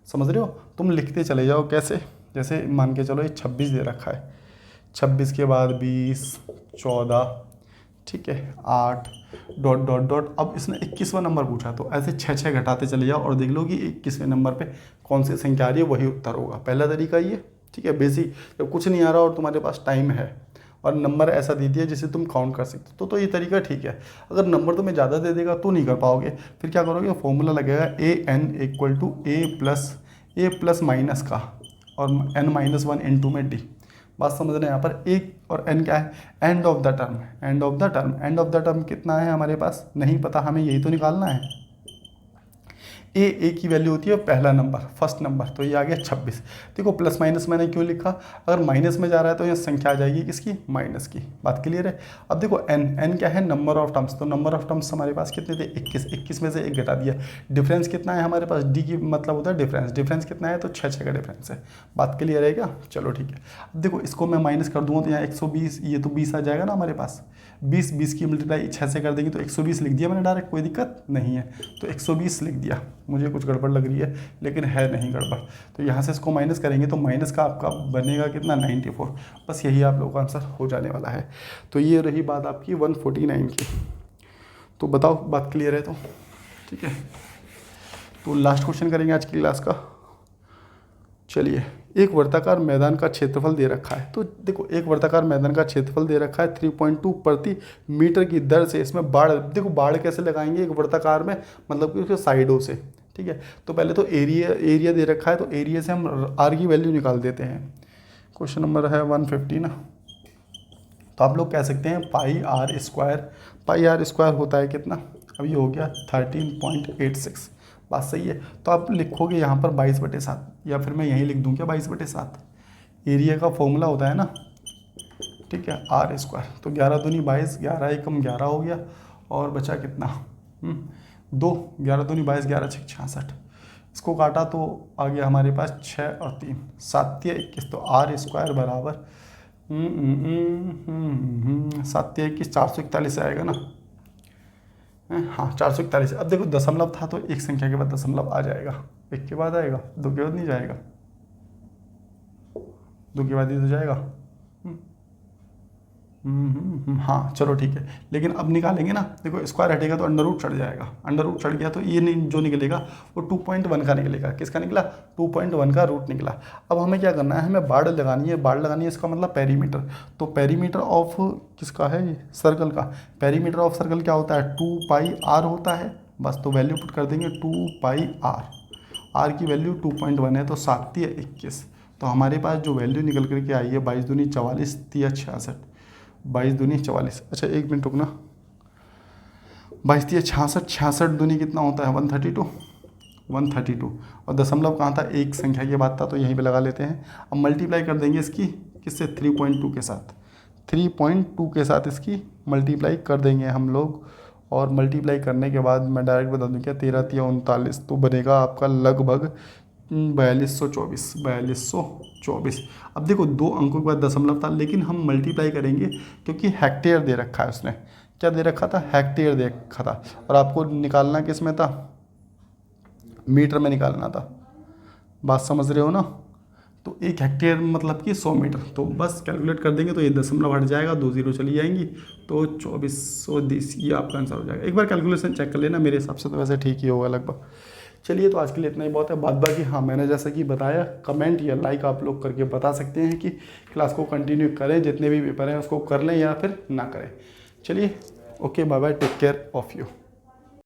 [SPEAKER 1] समझ रहे हो। तुम लिखते चले जाओ, कैसे, जैसे मान के चलो ये 26 दे रखा है, 26 के बाद 20 14, ठीक है 8 डॉट डॉट डॉट। अब इसने 21वां नंबर पूछा, तो ऐसे 6 घटाते चले जाओ और देख लो कि 21वें नंबर पे कौन सी संख्या आ रही है, वही उत्तर होगा। पहला तरीका ये, ठीक है बेसिक। जब कुछ नहीं आ रहा और तुम्हारे पास टाइम है और नंबर ऐसा दे दिया जिसे तुम काउंट कर सकते हो, तो ये तरीका ठीक है। अगर नंबर तुम्हें ज़्यादा दे देगा तो नहीं कर पाओगे, फिर क्या करोगे, फॉर्मूला लगेगा an equal to a plus minus का और n-1 इंटू में d। बात समझ रहे हैं, यहाँ पर एक और n क्या है, end of the term. End of the term कितना है हमारे पास नहीं पता, हमें यही तो निकालना है। ए की वैल्यू होती है पहला नंबर, फर्स्ट नंबर, तो ये आ गया 26। देखो प्लस माइनस मैंने क्यों लिखा, अगर माइनस में जा रहा है तो ये संख्या आ जाएगी किसकी, माइनस की। बात क्लियर है। अब देखो n क्या है, नंबर ऑफ टर्म्स, तो नंबर ऑफ टर्म्स हमारे पास कितने थे, 21 में से 1 घटा दिया। डिफरेंस कितना है हमारे पास, डी की मतलब होता है डिफरेंस कितना है, तो 6 का डिफरेंस है। बात क्लियर है क्या, चलो ठीक है। अब देखो इसको मैं माइनस कर दूँगा तो यहाँ 120, ये तो 20 आ जाएगा ना हमारे पास। 20 की मल्टीप्लाई 6 से कर देंगे तो 120 लिख दिया मैंने डायरेक्ट, कोई दिक्कत नहीं है। तो 120 लिख दिया, मुझे कुछ गड़बड़ लग रही है लेकिन है नहीं गड़बड़। तो यहाँ से इसको माइनस करेंगे तो माइनस का आपका बनेगा कितना, 94। बस यही आप लोगों का आंसर हो जाने वाला है। तो ये रही बात आपकी 149 की। तो बताओ बात क्लियर है तो ठीक है। तो लास्ट क्वेश्चन करेंगे आज की क्लास का। चलिए, एक वर्ताकार मैदान का क्षेत्रफल दे रखा है। तो देखो एक वर्ताकार मैदान का क्षेत्रफल दे रखा है 3.2 प्रति मीटर की दर से। इसमें बाढ़, देखो बाढ़ कैसे लगाएंगे एक वर्ताकार में, मतलब कि उसके साइडों से, ठीक है। तो पहले तो एरिया दे रखा है, तो एरिया से हम आर की वैल्यू निकाल देते हैं। क्वेश्चन नंबर है 150 ना, तो आप लोग कह सकते हैं पाई आर स्क्वायर होता है कितना, अब ये हो गया 13.86। बात सही है। तो आप लिखोगे यहाँ पर 22/7, या फिर मैं यहीं लिख दूँ क्या 22/7। एरिया का फॉर्मूला होता है ना, ठीक है, आर स्क्वायर। तो 11 दूनी 22, 11 एकम 11 हो गया, और बचा कितना 2, 11 दूनी 22, 11 6 66। इसको काटा तो आ गया हमारे पास 6 और 3, 7 या 21। तो आर स्क्वायर बराबर 7 या 21, 441 आएगा ना। हाँ 441। अब देखो दशमलव था तो एक संख्या के बाद दशमलव आ जाएगा, 1 के बाद आएगा, 2 के बाद नहीं जाएगा, 2 के बाद ही तो जाएगा। हाँ चलो ठीक है। लेकिन अब निकालेंगे ना, देखो स्क्वायर हटेगा तो अंडर रूट चढ़ जाएगा, अंडर रूट चढ़ गया तो ये नहीं, जो निकलेगा वो 2.1 का निकलेगा। किसका निकला, 2.1 का रूट निकला। अब हमें क्या करना है, हमें बाड़ लगानी है, इसका मतलब पेरीमीटर। तो पेरीमीटर ऑफ किसका है, ये सर्कल का। पेरीमीटर ऑफ सर्कल क्या होता है, 2πr होता है। बस तो वैल्यू पुट कर देंगे 2πr, आर की वैल्यू 2.1 है, तो 7 या 21। तो हमारे पास जो वैल्यू निकल करके आई है 22 दूनी 44, 3 या 66, 22 दूनी 44। अच्छा 1 मिनट रुकना, 22 3 66, 66 दूनी कितना होता है 132। और दशमलव कहाँ था, एक संख्या की बात था, तो यहीं पे लगा लेते हैं। अब मल्टीप्लाई कर देंगे इसकी किससे, 3.2 के साथ। 3.2 के साथ इसकी मल्टीप्लाई कर देंगे हम लोग, और मल्टीप्लाई करने के बाद मैं डायरेक्ट बता दूँ क्या, 13 3 39, तो बनेगा आपका लगभग 4224। अब देखो 2 अंकों के बाद दशमलव था, लेकिन हम मल्टीप्लाई करेंगे क्योंकि हेक्टेयर दे रखा है उसने। क्या दे रखा था, हेक्टेयर दे रखा था, और आपको निकालना किस में था, मीटर में निकालना था। बात समझ रहे हो ना। तो 1 हेक्टेयर मतलब कि 100 मीटर। तो बस कैलकुलेट कर देंगे तो ये दशमलव हट जाएगा, 2 0 चली जाएंगी, तो 2410 ये आपका आंसर हो जाएगा। एक बार कैलकुलेशन चेक कर लेना, मेरे हिसाब से तो वैसे ठीक ही होगा लगभग। चलिए तो आज के लिए इतना ही बहुत है। बाद बाकी हाँ मैंने जैसा कि बताया, कमेंट या लाइक आप लोग करके बता सकते हैं कि क्लास को कंटिन्यू करें, जितने भी पेपर हैं उसको कर लें या फिर ना करें। चलिए okay, bye bye, take care of you.